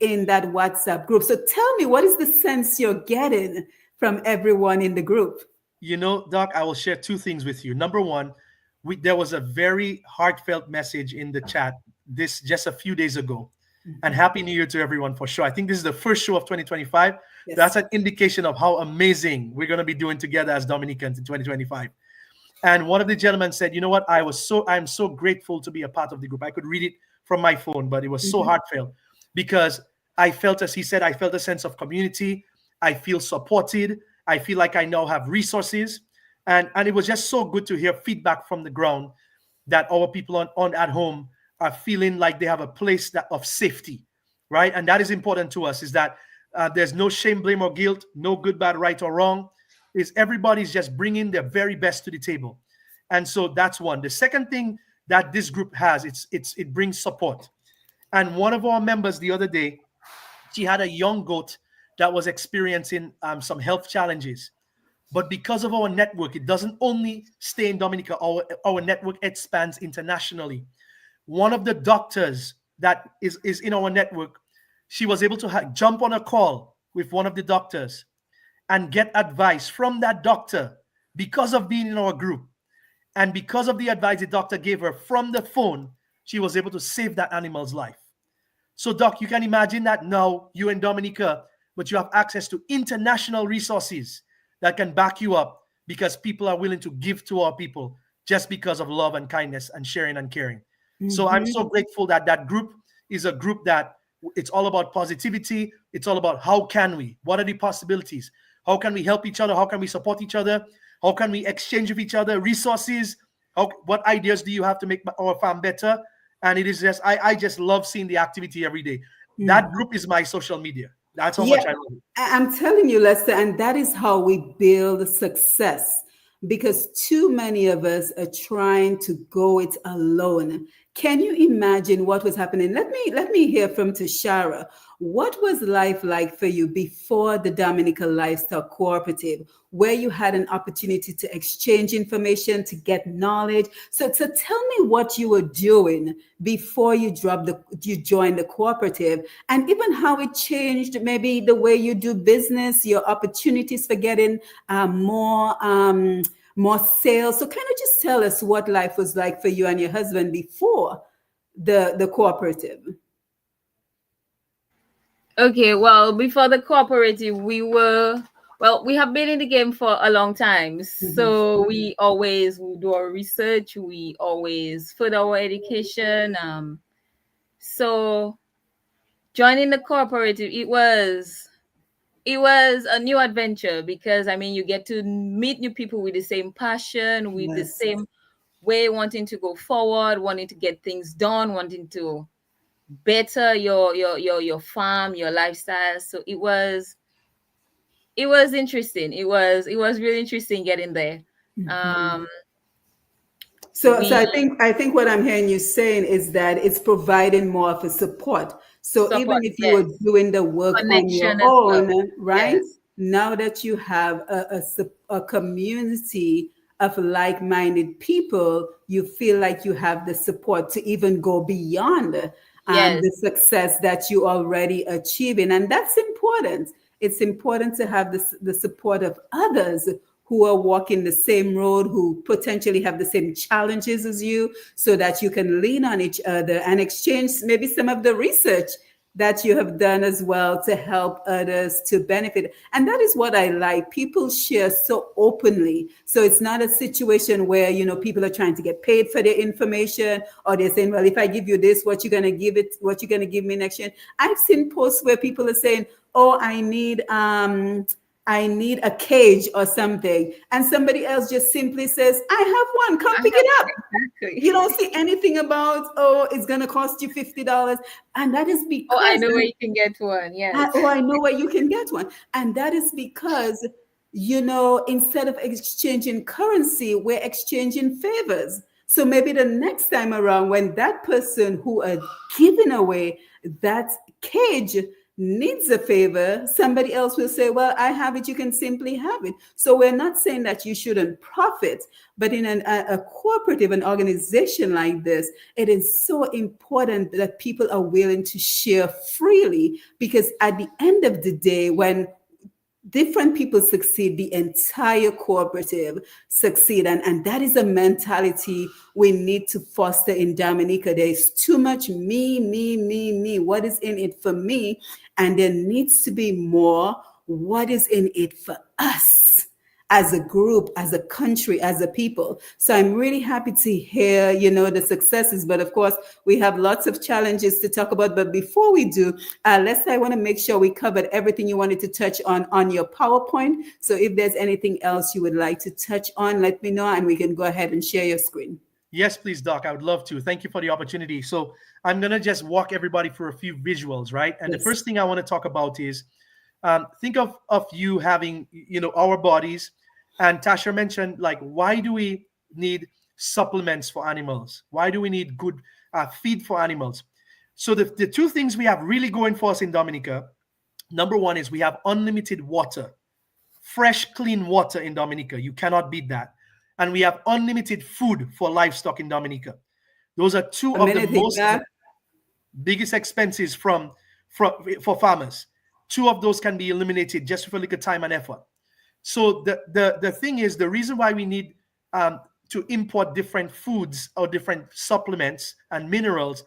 in that WhatsApp group. So tell me, what is the sense you're getting from everyone in the group? You know, Doc, I will share two things with you. Number one, there was a very heartfelt message in the chat this just a few days ago. And Happy New Year to everyone for sure. I think this is the first show of 2025. Yes. That's an indication of how amazing we're going to be doing together as Dominicans in 2025. And one of the gentlemen said, you know what, I'm so grateful to be a part of the group. I could read it from my phone, but it was so heartfelt because I felt, as he said, I felt a sense of community. I feel supported. I feel like I now have resources. And it was just so good to hear feedback from the ground that our people on at home are feeling like they have a place of safety, right? And that is important to us, is that there's no shame, blame, or guilt, no good, bad, right, or wrong. is everybody's just bringing their very best to the table. And so that's one. The second thing that this group has, it brings support. And one of our members the other day, she had a young goat that was experiencing some health challenges. But because of our network, it doesn't only stay in Dominica, our network expands internationally. One of the doctors that is in our network, she was able to jump on a call with one of the doctors and get advice from that doctor because of being in our group. And because of the advice the doctor gave her from the phone, she was able to save that animal's life. So, Doc, you can imagine that now you're in Dominica, but you have access to international resources that can back you up because people are willing to give to our people just because of love and kindness and sharing and caring. So I'm so grateful that that group is a group that it's all about positivity. It's all about how can we? What are the possibilities? How can we help each other? How can we support each other? How can we exchange with each other resources? What ideas do you have to make our farm better? And it is just, I just love seeing the activity every day. That group is my social media. That's how Yeah, much I love it. I'm telling you, Lester, and that is how we build success because too many of us are trying to go it alone. Can you imagine what was happening? Let me hear from Tashara. What was life like for you before the Dominica Livestock Cooperative, where you had an opportunity to exchange information, to get knowledge? So tell me what you were doing before you joined the cooperative, and even how it changed maybe the way you do business, your opportunities for getting more sales. So kind of just tell us what life was like for you and your husband before the cooperative. Okay, well, before the cooperative, we have been in the game for a long time. So we do our research, we always further our education. So joining the cooperative, it was a new adventure because I mean you get to meet new people with the same passion, with the Yes. same way, wanting to go forward, wanting to get things done, wanting to better your farm, your lifestyle. So it was interesting. It was really interesting getting there. Um So we I think what I'm hearing you saying is that it's providing more of a support. So even support, if you were yes, doing the work on your connection as well. own, right? Yes, Now that you have a community of like-minded people, you feel like you have the support to even go beyond yes, the success that you already achieving, and that's important. It's important to have the support of others who are walking the same road, who potentially have the same challenges as you, so that you can lean on each other and exchange maybe some of the research that you have done as well to help others to benefit. And that is what I like. People share so openly. So it's not a situation where, people are trying to get paid for their information, or they're saying, well, if I give you this, what you going to give me next year? I've seen posts where people are saying, oh, I need a cage or something. And somebody else just simply says, I have one, come I pick have it up. You exactly. don't see anything about, oh, it's going to cost you $50. And that is Oh, I because, know where you can get one. Yes. oh, I know where you can get one. And that is because, instead of exchanging currency, we're exchanging favors. So maybe the next time around, when that person who are giving away that cage needs a favor, somebody else will say, well, I have it, you can simply have it. So we're not saying that you shouldn't profit, but in a cooperative, an organization like this, it is so important that people are willing to share freely, because at the end of the day, when different people succeed, the entire cooperative succeed. And that is a mentality we need to foster in Dominica. There is too much me, me, me, me. What is in it for me? And there needs to be more. What is in it for us? As a group, as a country, as a people. So I'm really happy to hear, the successes. But of course, we have lots of challenges to talk about. But before we do, Lester, I want to make sure we covered everything you wanted to touch on your PowerPoint. So if there's anything else you would like to touch on, let me know, and we can go ahead and share your screen. Yes, please, Doc. I would love to. Thank you for the opportunity. So I'm going to just walk everybody through a few visuals, right? And the Yes. first thing I want to talk about is think of you having, our bodies. And Tasha mentioned, like, why do we need supplements for animals? Why do we need good feed for animals? So the two things we have really going for us in Dominica, number one is we have unlimited water, fresh, clean water in Dominica. You cannot beat that. And we have unlimited food for livestock in Dominica. Those are two of the most biggest expenses for farmers. Two of those can be eliminated just with a little time and effort. So the thing is, the reason why we need to import different foods or different supplements and minerals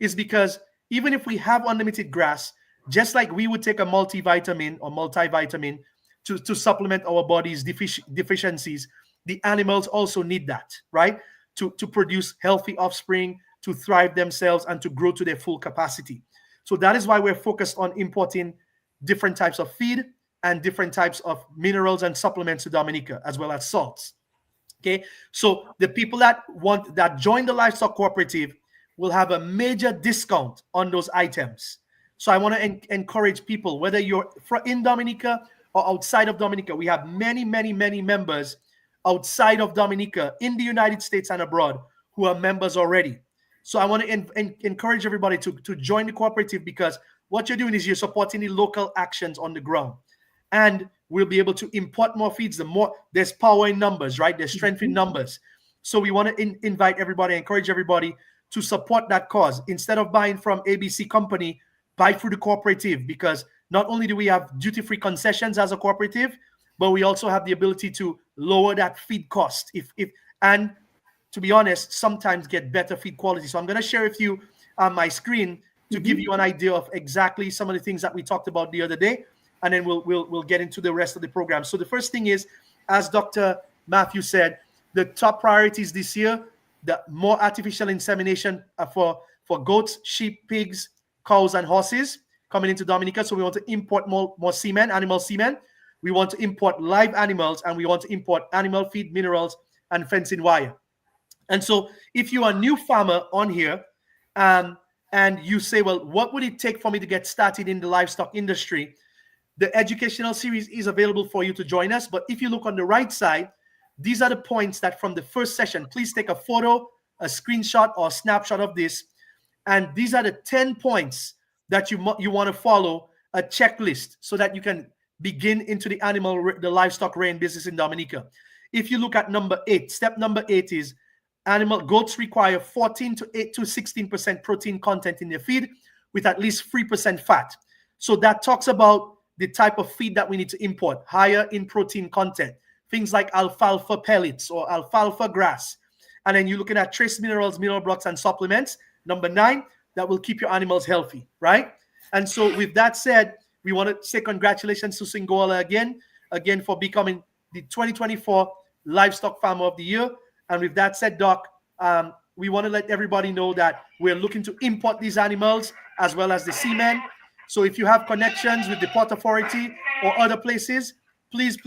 is because even if we have unlimited grass, just like we would take a multivitamin or multivitamin to supplement our body's deficiencies, the animals also need that, right? To produce healthy offspring, to thrive themselves, and to grow to their full capacity. So that is why we're focused on importing different types of feed and different types of minerals and supplements to Dominica, as well as salts. Okay, so the people that join the livestock cooperative will have a major discount on those items. So I want to encourage people, whether you're in Dominica or outside of Dominica. We have many members outside of Dominica, in the United States and abroad, who are members already. So I want to encourage everybody to join the cooperative, because what you're doing is you're supporting the local actions on the ground. And we'll be able to import more feeds. The more there's power in numbers, right? There's strength in numbers. So we want to invite everybody, encourage everybody to support that cause. Instead of buying from ABC Company, buy through the cooperative, because not only do we have duty-free concessions as a cooperative, but we also have the ability to lower that feed cost. And to be honest, sometimes get better feed quality. So I'm going to share with you on my screen to give you an idea of exactly some of the things that we talked about the other day. And then we'll get into the rest of the program. So the first thing is, as Dr. Matthew said, the top priorities this year, the more artificial insemination for goats, sheep, pigs, cows, and horses coming into Dominica. So we want to import more semen, animal semen. We want to import live animals, and we want to import animal feed, minerals, and fencing wire. And so if you're a new farmer on here, and you say, well, what would it take for me to get started in the livestock industry? The educational series is available for you to join us. But if you look on the right side, these are the points that from the first session. Please take a photo, a screenshot, or a snapshot of this. And these are the 10 points that you want to follow, a checklist, so that you can begin into the livestock rearing business in Dominica. If you look at number 8, step number 8 is goats require 14 to 16% protein content in their feed with at least 3% fat. So that talks about the type of feed that we need to import, higher in protein content, things like alfalfa pellets or alfalfa grass. And then you're looking at trace minerals, mineral blocks, and supplements. Number 9, that will keep your animals healthy, right? And so with that said, we want to say congratulations to Singola again for becoming the 2024 Livestock Farmer of the Year. And with that said, Doc, we want to let everybody know that we're looking to import these animals as well as the semen. So if you have connections with the Port Authority or other places, please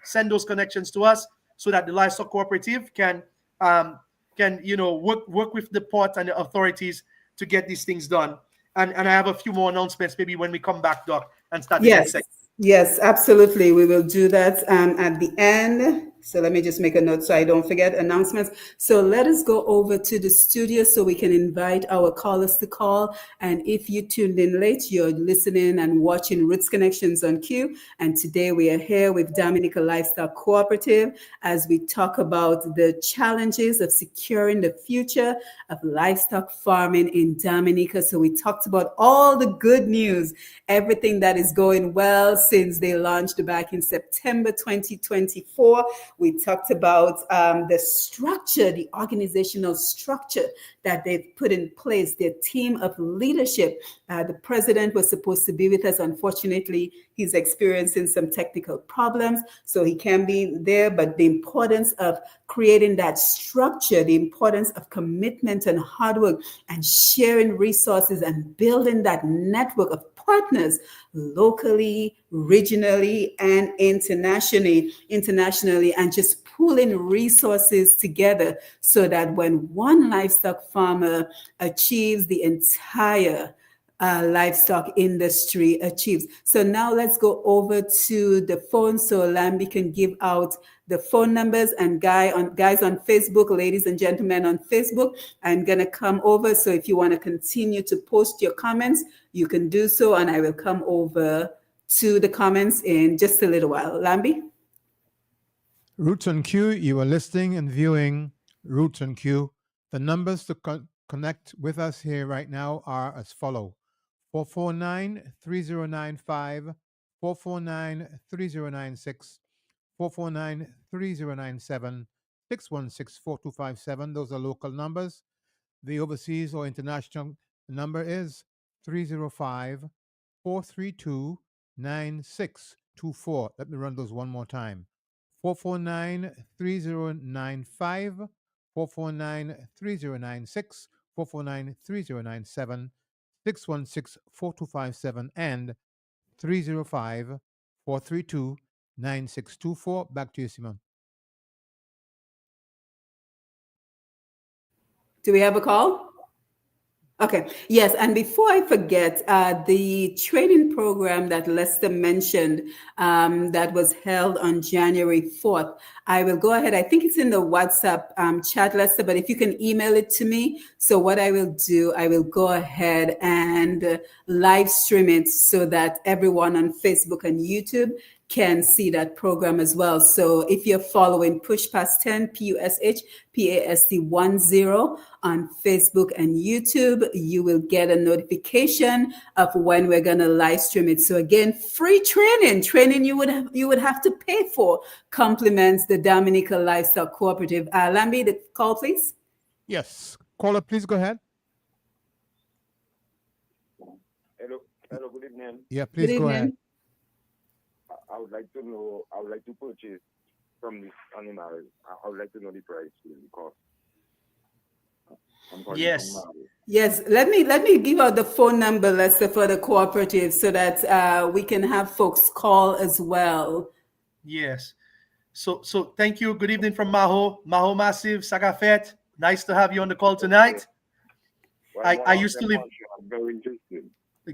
send those connections to us, so that the Livestock Cooperative can work with the port and the authorities to get these things done. And I have a few more announcements maybe when we come back, Doc, and start the next section. Yes, absolutely. We will do that at the end. So let me just make a note so I don't forget announcements. So let us go over to the studio so we can invite our callers to call. And if you tuned in late, you're listening and watching Roots Connections on Q. And today we are here with Dominica Livestock Cooperative as we talk about the challenges of securing the future of livestock farming in Dominica. So we talked about all the good news, everything that is going well since they launched back in September 2024. We talked about the structure, the organizational structure that they've put in place, their team of leadership. The president was supposed to be with us. Unfortunately, he's experiencing some technical problems, so he can't be there. But the importance of creating that structure, the importance of commitment and hard work and sharing resources and building that network of partners locally, regionally, and internationally, and just pooling resources together so that when one livestock farmer achieves the entire livestock industry achieves. So now let's go over to the phone so Lambi can give out the phone numbers, and guys on Facebook, ladies and gentlemen on Facebook, I'm going to come over. So if you want to continue to post your comments, you can do so, and I will come over to the comments in just a little while. Lambi? Roots on Q, you are listening and viewing Roots on Q. The numbers to connect with us here right now are as follow: 449-3095, 449-3096, 449-3097, 616-4257. Those are local numbers. The overseas or international number is 305-432-9624. Let me run those one more time. 449-3095, 449-3096, 449-3097, 616-4257, and 305-432-9624. Back to you, Simon. Do we have a call? Okay. Yes. And before I forget, the training program that Lester mentioned that was held on January 4th, I will go ahead. I think it's in the WhatsApp chat, Lester, but if you can email it to me. So what I will do, I will go ahead and live stream it so that everyone on Facebook and YouTube can see that program as well. So if you're following Push Past 10, PUSH, PAST 10 on Facebook and YouTube, you will get a notification of when we're going to live stream it. So again, free training you would have to pay for, complements the Dominica Livestock Cooperative. Lambi, the call, please. Yes. Caller, please go ahead. Hello, good evening. Yeah, please go ahead. I would like to purchase from this animal. I would like to know the price because I'm calling Yes. from Mali. Yes, let me give out the phone number, Lester, for the cooperative so that we can have folks call as well. Yes. So thank you. Good evening from Maho Massive, Sagafet. Nice to have you on the call tonight. I used to live. I'm very interested.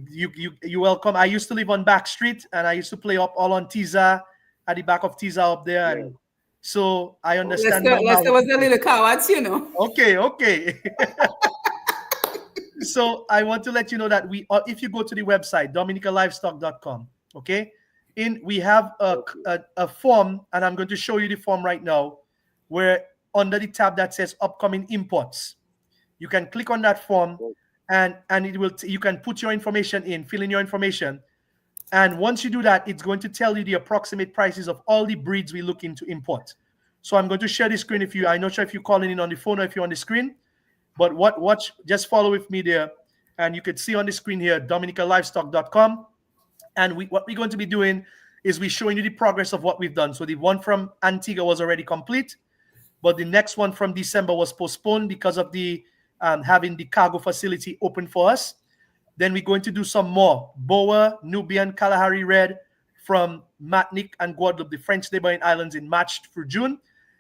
You welcome. I used to live on Back Street, and I used to play up all on Tiza, at the back of Tiza up there. And so I understand. Lester was a little coward, you know. Okay. So I want to let you know that if you go to the website dominicalivestock.com, okay, we have a form, and I'm going to show you the form right now, where under the tab that says upcoming imports, you can click on that form, and it will you can put your information in, fill in your information, and once you do that, it's going to tell you the approximate prices of all the breeds we look into import. So I'm going to share the screen if you. I'm not sure if you're calling in on the phone or if you're on the screen. But watch, just follow with me there, and you could see on the screen here, dominicalivestock.com. And what we're going to be doing is we're showing you the progress of what we've done. So the one from Antigua was already complete, but the next one from December was postponed because of the having the cargo facility open for us. Then we're going to do some more. Boa, Nubian, Kalahari Red from Martinique and Guadeloupe, the French neighboring islands, in March through June.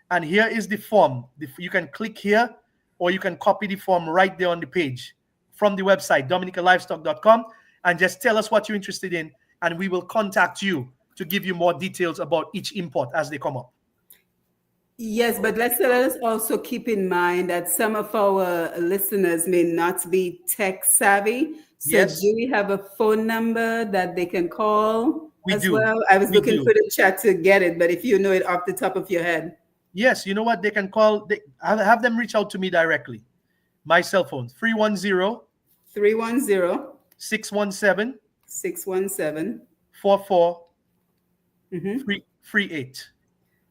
And here is the form. You can click here, or you can copy the form right there on the page from the website, dominicalivestock.com, and just tell us what you're interested in, and we will contact you to give you more details about each import as they come up. Yes, but let us also keep in mind that some of our listeners may not be tech savvy. So Yes. Do we have a phone number that they can call We do. well? I was looking do. for the chat to get it, but if you know it off the top of your head. Yes, you know what? They can call. Have them reach out to me directly. My cell phone, 310 617 4438.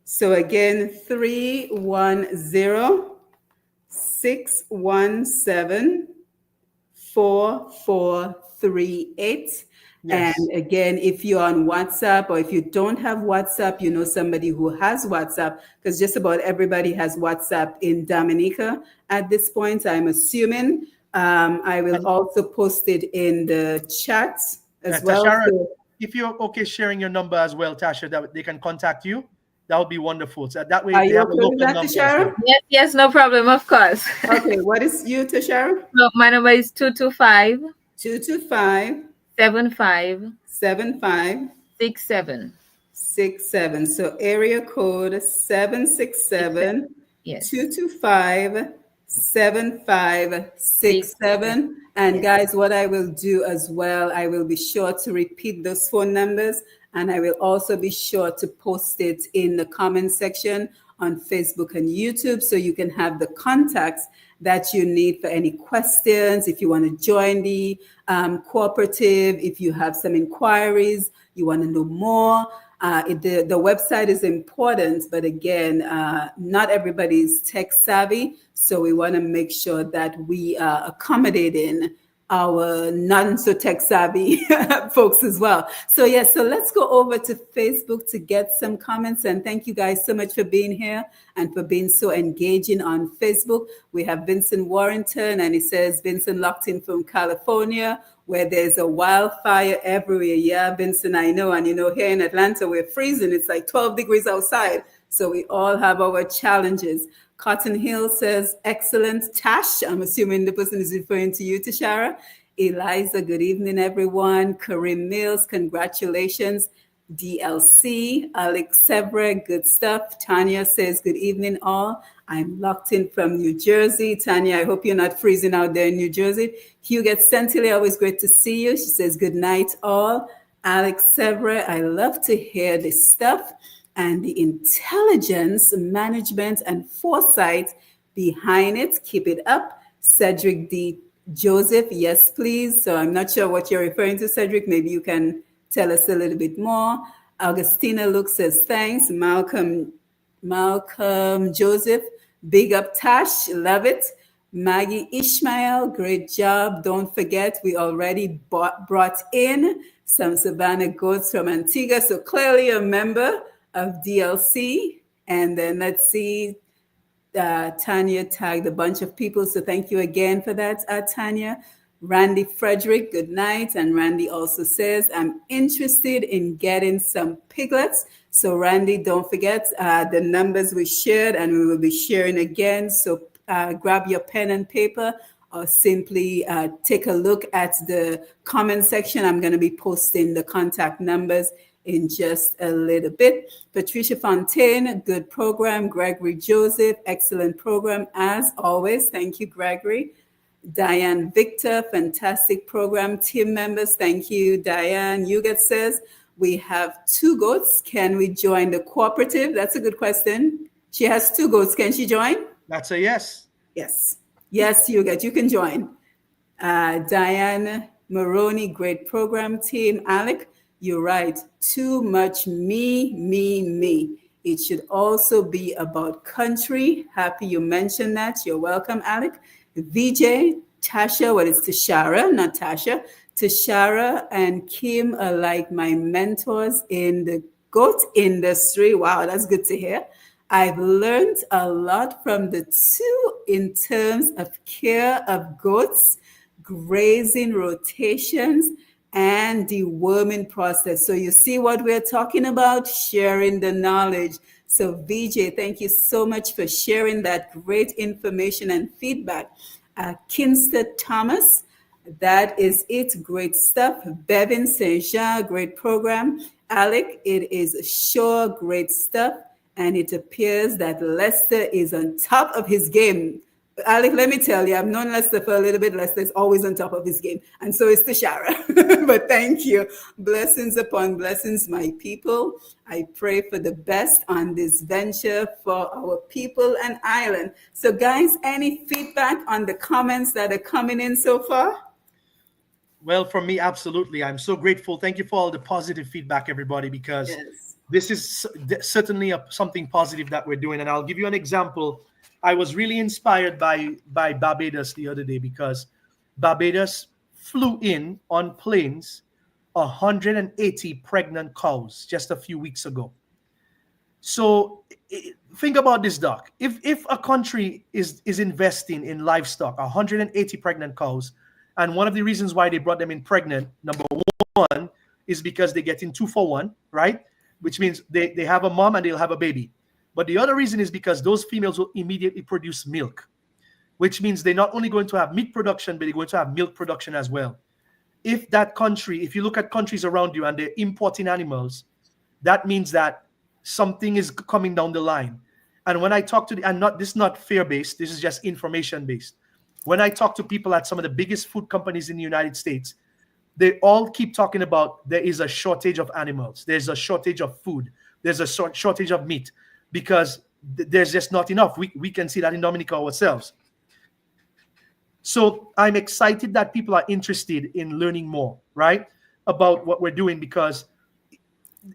So again, 310-617-4438. Yes. And again, if you're on WhatsApp, or if you don't have WhatsApp, you know somebody who has WhatsApp, because just about everybody has WhatsApp in Dominica at this point, I'm assuming. I will also post it in the chat as well. Tashara, So, if you're okay sharing your number as well, Tasha, that they can contact you, that would be wonderful. So that way are they you have a okay with local that, number as Tashara? well. Yes, no problem, of course. Okay, what is you, Tashara? So my number is 225 225 75 75 67. 67. So area code 767 Yes. 225 67. 7567. And Yes. guys, what I will do as well, I will be sure to repeat those phone numbers, and I will also be sure to post it in the comment section on Facebook and YouTube so you can have the contacts that you need for any questions. If you want to join the cooperative, if you have some inquiries, you want to know more. The website is important, but again, not everybody is tech savvy. So we want to make sure that we are accommodating our non so tech savvy folks as well. So yes, so let's go over to Facebook to get some comments. And thank you guys so much for being here and for being so engaging on Facebook. We have Vincent Warrington, and he says, Vincent locked in from California, where there's a wildfire everywhere. Yeah, Vincent, I know. And here in Atlanta, we're freezing. It's like 12 degrees outside. So we all have our challenges. Cotton Hill says, excellent. Tash, I'm assuming the person is referring to you, Tashara. Eliza, good evening, everyone. Karim Mills, congratulations. DLC, Alex Sebre, good stuff. Tanya says, good evening, all. I'm locked in from New Jersey. Tanya, I hope you're not freezing out there in New Jersey. Huguette Sentilly, always great to see you. She says, good night, all. Alex Sebre, I love to hear this stuff and the intelligence, management, and foresight behind it. Keep it up. Cedric D. Joseph, yes, please. So I'm not sure what you're referring to, Cedric. Maybe you can tell us a little bit more. Augustina Luke says, thanks. Malcolm Joseph, big up Tash, love it. Maggie Ishmael, great job. Don't forget, we already brought in some Savannah goats from Antigua, so clearly a member of DLC. And then let's see, Tanya tagged a bunch of people, so thank you again for that, Tanya. Randy Frederick, good night. And Randy also says, I'm interested in getting some piglets. So Randy, don't forget the numbers we shared, and we will be sharing again. So grab your pen and paper, or simply take a look at the comment section. I'm going to be posting the contact numbers in just a little bit. Patricia Fontaine, good program. Gregory Joseph, excellent program as always. Thank you, Gregory. Diane Victor, fantastic program. Team members, thank you. Diane Huguette says, we have 2 goats. Can we join the cooperative? That's a good question. She has 2 goats. Can she join? That's a yes. Yes. Yes, Huguette, you can join. Diane Maroney, great program. Team Alec, you're right. Too much me. It should also be about country. Happy you mentioned that. You're welcome, Alec. VJ, Tasha, what is Tashara, not Tasha. Tashara and Kim are like my mentors in the goat industry. Wow, that's good to hear. I've learned a lot from the 2 in terms of care of goats, grazing rotations, and deworming process. So you see what we're talking about, sharing the knowledge. So VJ, thank you so much for sharing that great information and feedback. Kinstead Thomas, that is it. Great stuff. Bevin St. Jean, great program. Alec, it is sure great stuff. And it appears that Lester is on top of his game. Alec, let me tell you, I've known Lester for a little bit. Lester is always on top of his game. And so is Tashara. But thank you. Blessings upon blessings, my people. I pray for the best on this venture for our people and island. So guys, any feedback on the comments that are coming in so far? Well, for me, absolutely. I'm so grateful. Thank you for all the positive feedback, everybody, because Yes. this is certainly something positive that we're doing. And I'll give you an example. I was really inspired by Barbados the other day, because Barbados flew in on planes 180 pregnant cows just a few weeks ago. So think about this, Doc. If a country is investing in livestock, 180 pregnant cows, and one of the reasons why they brought them in pregnant, number one, is because they get in 2 for 1, right? Which means they have a mom and they'll have a baby. But the other reason is because those females will immediately produce milk, which means they're not only going to have meat production, but they're going to have milk production as well. if that country, if you look at countries around you and they're importing animals, that means that something is coming down the line. And when I talk to and not this is not fear based, this is just information based. When I talk to people at some of the biggest food companies in the United States, they all keep talking about there is a shortage of animals, there's a shortage of food, there's a shortage of meat, because there's just not enough. We can see that in Dominica ourselves. So I'm excited that people are interested in learning more, right, about what we're doing, because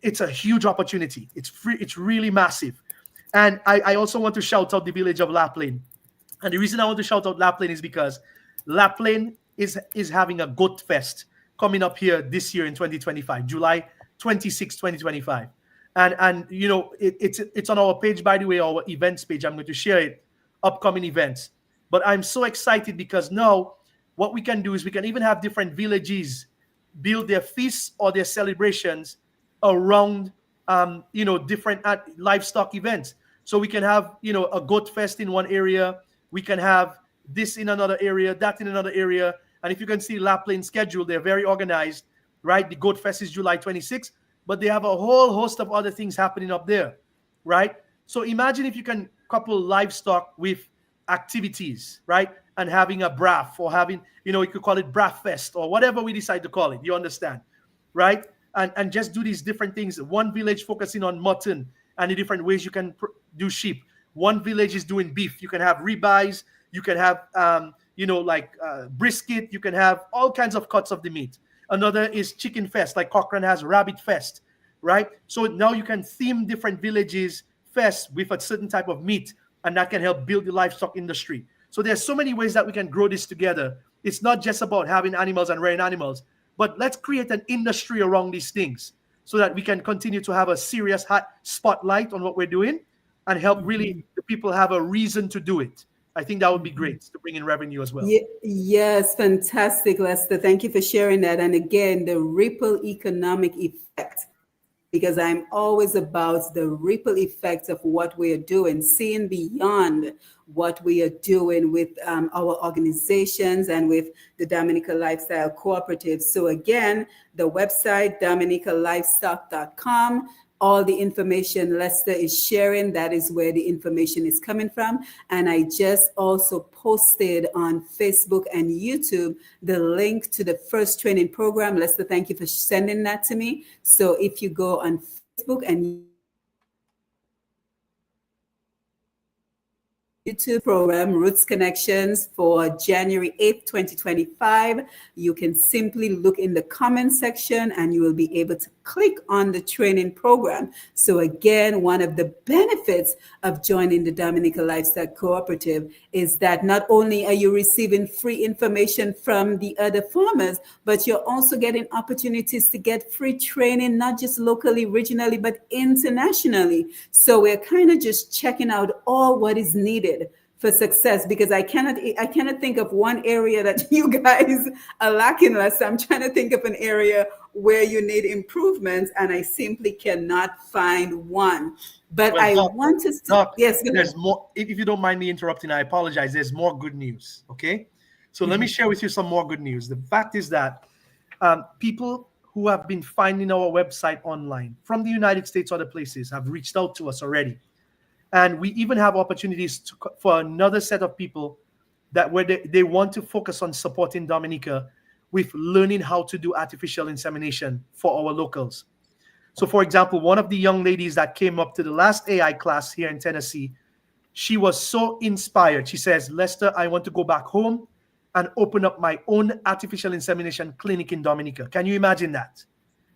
it's a huge opportunity. It's free. It's really massive. And I also want to shout out the village of Laplane. And the reason I want to shout out Laplane is because Laplane is having a goat fest coming up here this year in 2025, July 26, 2025. And you know, it's on our page, by the way, our events page. I'm going to share it, upcoming events. But I'm so excited because now what we can do is we can even have different villages build their feasts or their celebrations around different livestock events. So we can have a goat fest in one area, we can have this in another area, that in another area. And if you can see Laplane's schedule, they're very organized, right? The goat fest is July 26th, but they have a whole host of other things happening up there, right? So imagine if you can couple livestock with activities, right? And having a braff, or having, you could call it braff fest or whatever we decide to call it. You understand, right? And just do these different things. One village focusing on mutton and the different ways you can do sheep. One village is doing beef. You can have ribeyes. You can have, brisket. You can have all kinds of cuts of the meat. Another is chicken fest, like Cochrane has rabbit fest, right? So now you can theme different villages fest with a certain type of meat, and that can help build the livestock industry. So there's so many ways that we can grow this together. It's not just about having animals and rearing animals, but let's create an industry around these things so that we can continue to have a serious hot spotlight on what we're doing and help really the people have a reason to do it. I think that would be great to bring in revenue as well. Yes, fantastic, Lester. Thank you for sharing that. And again, the ripple economic effect, because I'm always about the ripple effects of what we are doing, seeing beyond what we are doing with our organizations and with the Dominica Lifestyle Cooperative. So again, the website, dominicalivestock.com. All the information Lester is sharing, that is where the information is coming from. And I just also posted on Facebook and YouTube the link to the first training program. Lester, thank you for sending that to me. So if you go on Facebook and YouTube program, Roots Connections, for January 8th, 2025. You can simply look in the comment section and you will be able to click on the training program. So again, one of the benefits of joining the Dominica Livestock Cooperative is that not only are you receiving free information from the other farmers, but you're also getting opportunities to get free training, not just locally, regionally, but internationally. So we're kind of just checking out all what is needed for success, because I cannot think of one area that you guys are lacking less. I'm trying to think of an area where you need improvements, and I simply cannot find one. But Doc, want to Doc, yes, there's more. If you don't mind me interrupting, I apologize. There's more good news. Okay, so let me share with you some more good news. The fact is that people who have been finding our website online from the United States or other places have reached out to us already. And we even have opportunities for another set of people that where they want to focus on supporting Dominica with learning how to do artificial insemination for our locals. So, for example, one of the young ladies that came up to the last AI class here in Tennessee, she was so inspired. She says, Lester, I want to go back home and open up my own artificial insemination clinic in Dominica. Can you imagine that?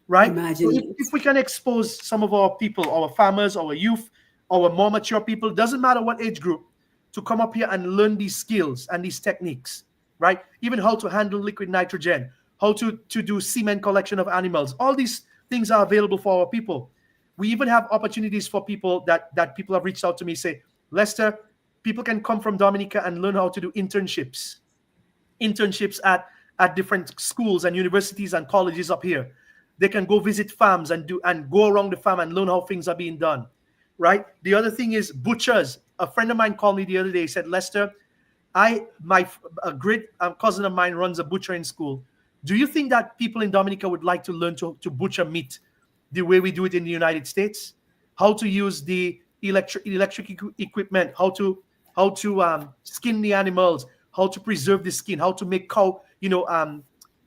Right? Imagine so if we can expose some of our people, our farmers, our youth, our more mature people, doesn't matter what age group, to come up here and learn these skills and these techniques, right? Even how to handle liquid nitrogen, how to do semen collection of animals. All these things are available for our people. We even have opportunities for people that people have reached out to me, say, Lester, people can come from Dominica and learn how to do internships at different schools and universities and colleges up here. They can go visit farms and go around the farm and learn how things are being done. Right. The other thing is butchers. A friend of mine called me the other day. He said, Lester, a great cousin of mine runs a butchering school. Do you think that people in Dominica would like to learn to butcher meat the way we do it in the United States? How to use the equipment, how to skin the animals, how to preserve the skin, how to make cow,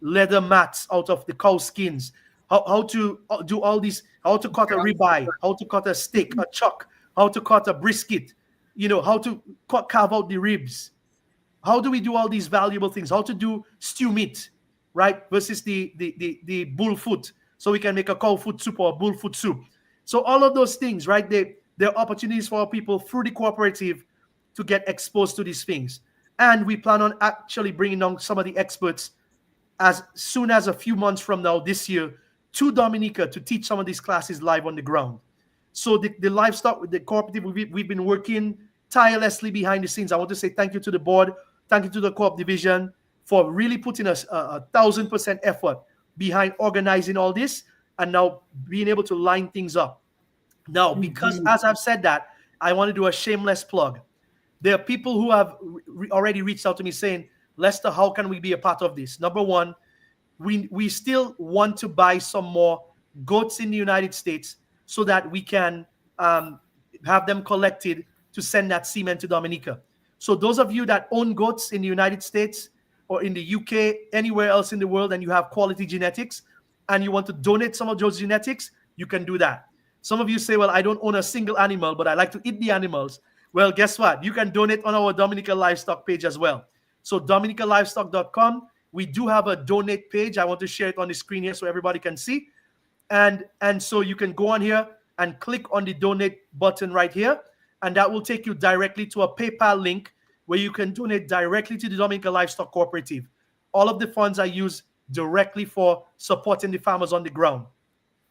leather mats out of the cow skins, how to do all these, how to cut a ribeye, how to cut a steak, a chuck, how to cut a brisket, how to carve out the ribs. How do we do all these valuable things? How to do stew meat, right? Versus the bull foot. So we can make a cow foot soup or a bull foot soup. So all of those things, right? There are opportunities for people through the cooperative to get exposed to these things. And we plan on actually bringing on some of the experts as soon as a few months from now this year to Dominica to teach some of these classes live on the ground. So the livestock, the cooperative, we've been working tirelessly behind the scenes. I want to say thank you to the board, thank you to the co-op division for really putting us a 1,000% effort behind organizing all this and now being able to line things up. Now, because as I've said that, I want to do a shameless plug. There are people who have already reached out to me saying, Lester, how can we be a part of this? Number one, we still want to buy some more goats in the United States so that we can have them collected to send that semen to Dominica. So those of you that own goats in the United States or in the UK, anywhere else in the world, and you have quality genetics and you want to donate some of those genetics, you can do that. Some of you say, well, I don't own a single animal, but I like to eat the animals. Well, guess what? You can donate on our Dominica Livestock page as well. So dominicalivestock.com, we do have a donate page. I want to share it on the screen here so everybody can see. And so you can go on here and click on the donate button right here. And that will take you directly to a PayPal link where you can donate directly to the Dominica Livestock Cooperative. All of the funds are used directly for supporting the farmers on the ground.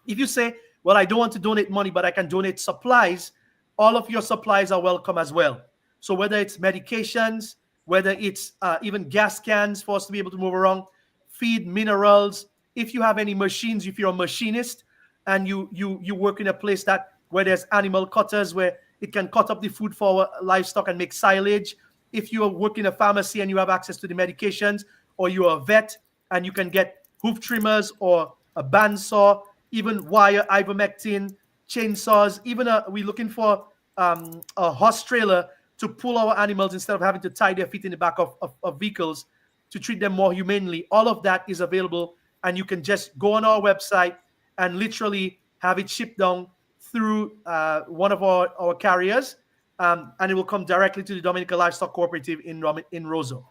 If you say, well, I don't want to donate money, but I can donate supplies, all of your supplies are welcome as well. So whether it's medications, whether it's even gas cans for us to be able to move around, feed, minerals. If you have any machines, if you're a machinist and you work in a place that where there's animal cutters where it can cut up the food for our livestock and make silage. If you work in a pharmacy and you have access to the medications, or you're a vet and you can get hoof trimmers or a bandsaw, even wire, ivermectin, chainsaws, even we're looking for a horse trailer to pull our animals instead of having to tie their feet in the back of vehicles to treat them more humanely. All of that is available, and you can just go on our website and literally have it shipped down through one of our carriers, and it will come directly to the Dominica Livestock Cooperative in Roseau.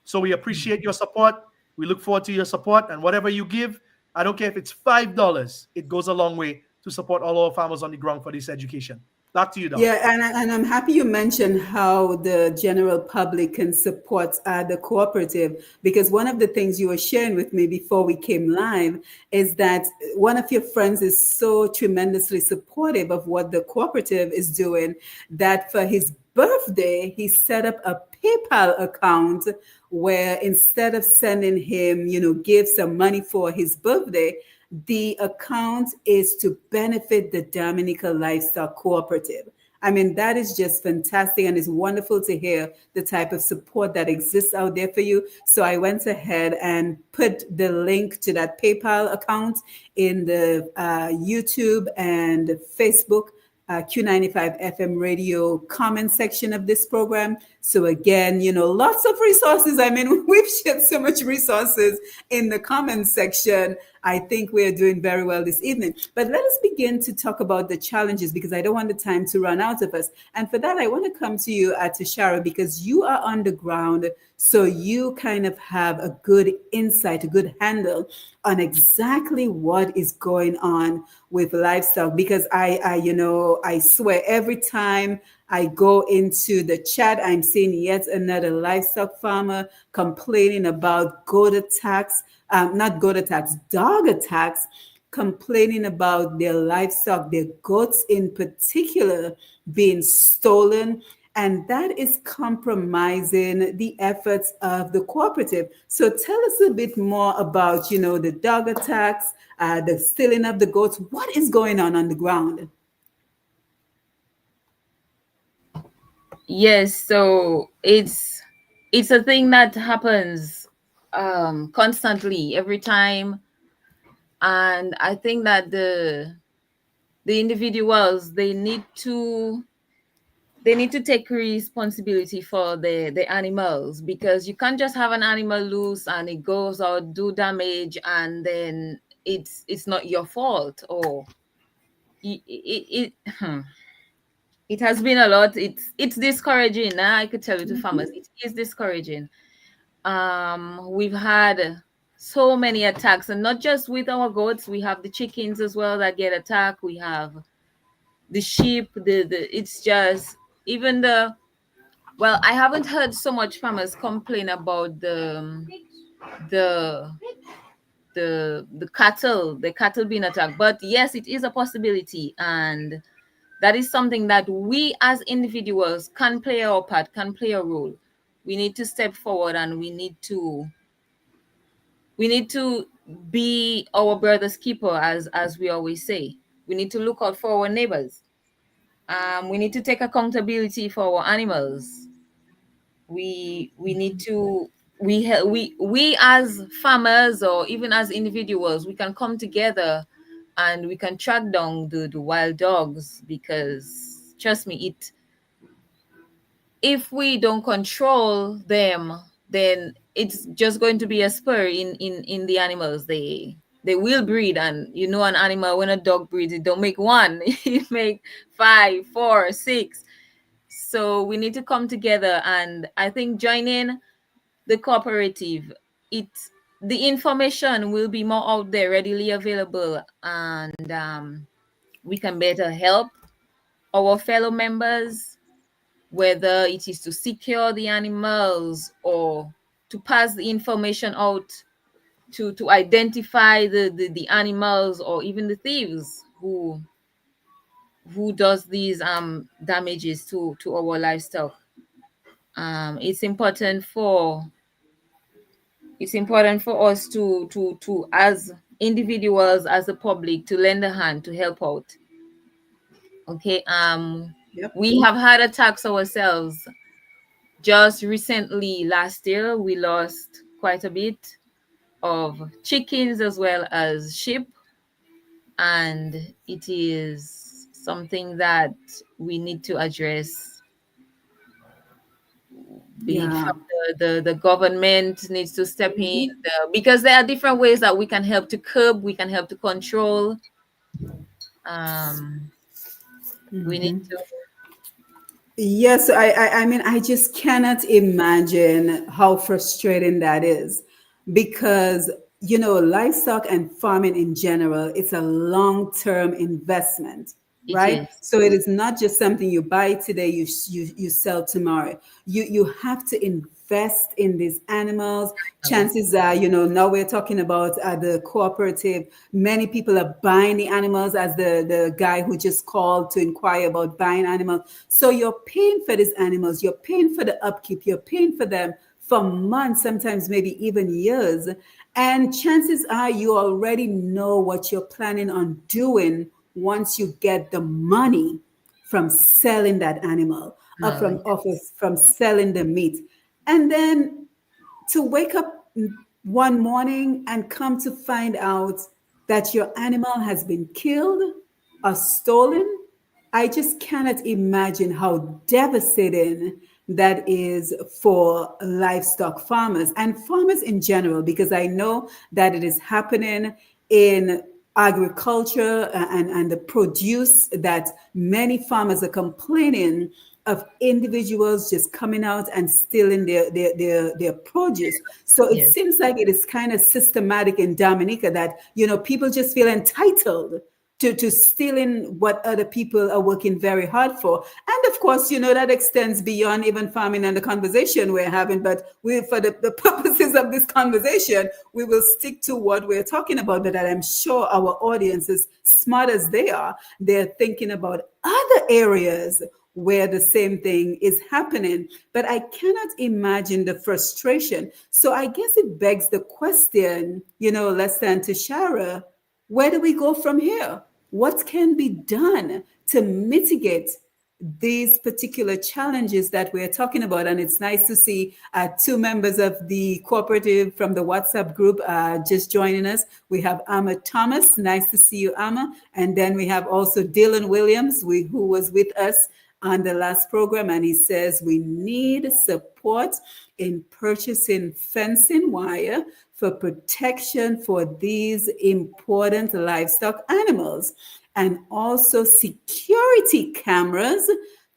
So we appreciate your support. We look forward to your support, and whatever you give, I don't care if it's $5, it goes a long way to support all our farmers on the ground for this education. Back to you, Doc. Yeah, and I'm happy you mentioned how the general public can support the cooperative, because one of the things you were sharing with me before we came live is that one of your friends is so tremendously supportive of what the cooperative is doing that for his birthday, he set up a PayPal account where instead of sending him, give some money for his birthday, the account is to benefit the Dominica Livestock Cooperative. I mean, that is just fantastic, and it's wonderful to hear the type of support that exists out there for you. So I went ahead and put the link to that PayPal account in the YouTube and Facebook Q95 FM radio comment section of this program. So again, lots of resources. I mean, we've shared so much resources in the comment section. I think we're doing very well this evening. But let us begin to talk about the challenges, because I don't want the time to run out of us. And for that, I want to come to you, Tashara, because you are on the ground. So you kind of have a good insight, a good handle on exactly what is going on with livestock. Because I swear every time I go into the chat, I'm seeing yet another livestock farmer complaining about dog attacks, complaining about their livestock, their goats in particular, being stolen. And that is compromising the efforts of the cooperative. So tell us a bit more about, the dog attacks, the stealing of the goats. What is going on the ground? Yes, so it's a thing that happens constantly every time. And I think that the individuals, they need to take responsibility for the animals, because you can't just have an animal loose and it goes out, do damage, and then it's not your fault. Or it it has been a lot. It's discouraging. I could tell you to farmers, it is discouraging. We've had so many attacks, and not just with our goats. We have the chickens as well that get attacked. We have the sheep. The It's just, even the, well, I haven't heard so much farmers complain about the the cattle being attacked. But yes, it is a possibility, and that is something that we as individuals can play our part, can play a role. We need to step forward, and we need to be our brother's keeper, as we always say. We need to look out for our neighbors. We need to take accountability for our animals. We need to, we as farmers, or even as individuals, we can come together and we can track down the wild dogs, because trust me, it if we don't control them, then it's just going to be a spur in the animals. They will breed, and you know, an animal, when a dog breeds, it don't make one, it make five, four, six. So we need to come together, and I think joining the cooperative, it the information will be more out there, readily available, and we can better help our fellow members, whether it is to secure the animals or to pass the information out to identify the animals, or even the thieves who does these damages to our livestock. It's important for us to as individuals, as a public, to lend a hand to help out. Okay. Yep. We have had attacks ourselves. Just recently, last year, we lost quite a bit of chickens as well as sheep, and it is something that we need to address. Be it Yeah. from the government needs to step in, because there are different ways that we can help to curb, we can help to control. Um, we need to. Yes, I mean, I just cannot imagine how frustrating that is, because, livestock and farming in general, it's a long-term investment, It right? is. So it is not just something you buy today, you sell tomorrow. You have to invest in these animals. Chances are, now we're talking about the cooperative. Many people are buying the animals, as the guy who just called to inquire about buying animals. So you're paying for these animals, you're paying for the upkeep, you're paying for them for months, sometimes maybe even years. And chances are you already know what you're planning on doing once you get the money from selling that animal, or Oh, from selling the meat. And then to wake up one morning and come to find out that your animal has been killed or stolen, I just cannot imagine how devastating that is for livestock farmers and farmers in general, because I know that it is happening in agriculture, and the produce, that many farmers are complaining of individuals just coming out and stealing their produce. So it yes. seems like it is kind of systematic in Dominica, that people just feel entitled to stealing what other people are working very hard for. And of course, that extends beyond even farming and the conversation we're having. But for the purposes of this conversation, we will stick to what we're talking about. But that I'm sure our audience, is smart as they are, they're thinking about other areas where the same thing is happening. But I cannot imagine the frustration. So I guess it begs the question, Lester and Tashara, where do we go from here? What can be done to mitigate these particular challenges that we're talking about. And it's nice to see two members of the cooperative from the WhatsApp group just joining us. We have Amma Thomas. Nice to see you, Amma. And then we have also Dylan Williams, who was with us on the last program. And he says we need support in purchasing fencing wire for protection for these important livestock animals, and also security cameras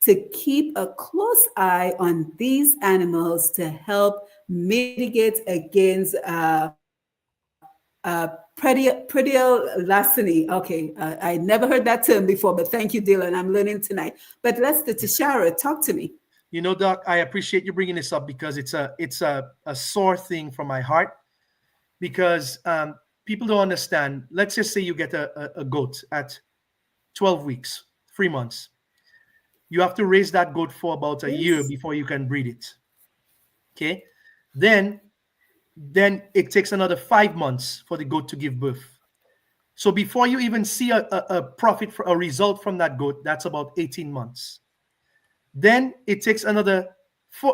to keep a close eye on these animals to help mitigate against predial larceny. Okay, I never heard that term before, but thank you, Dylan. I'm learning tonight. But Lester, Tashara, talk to me. You know, Doc, I appreciate you bringing this up because it's a sore thing from my heart. Because people don't understand. Let's just say you get a goat at 12 weeks, 3 months. You have to raise that goat for about a year before you can breed it. Okay, then it takes another 5 months for the goat to give birth. So before you even see a profit, for a result from that goat, that's about 18 months. Then it takes another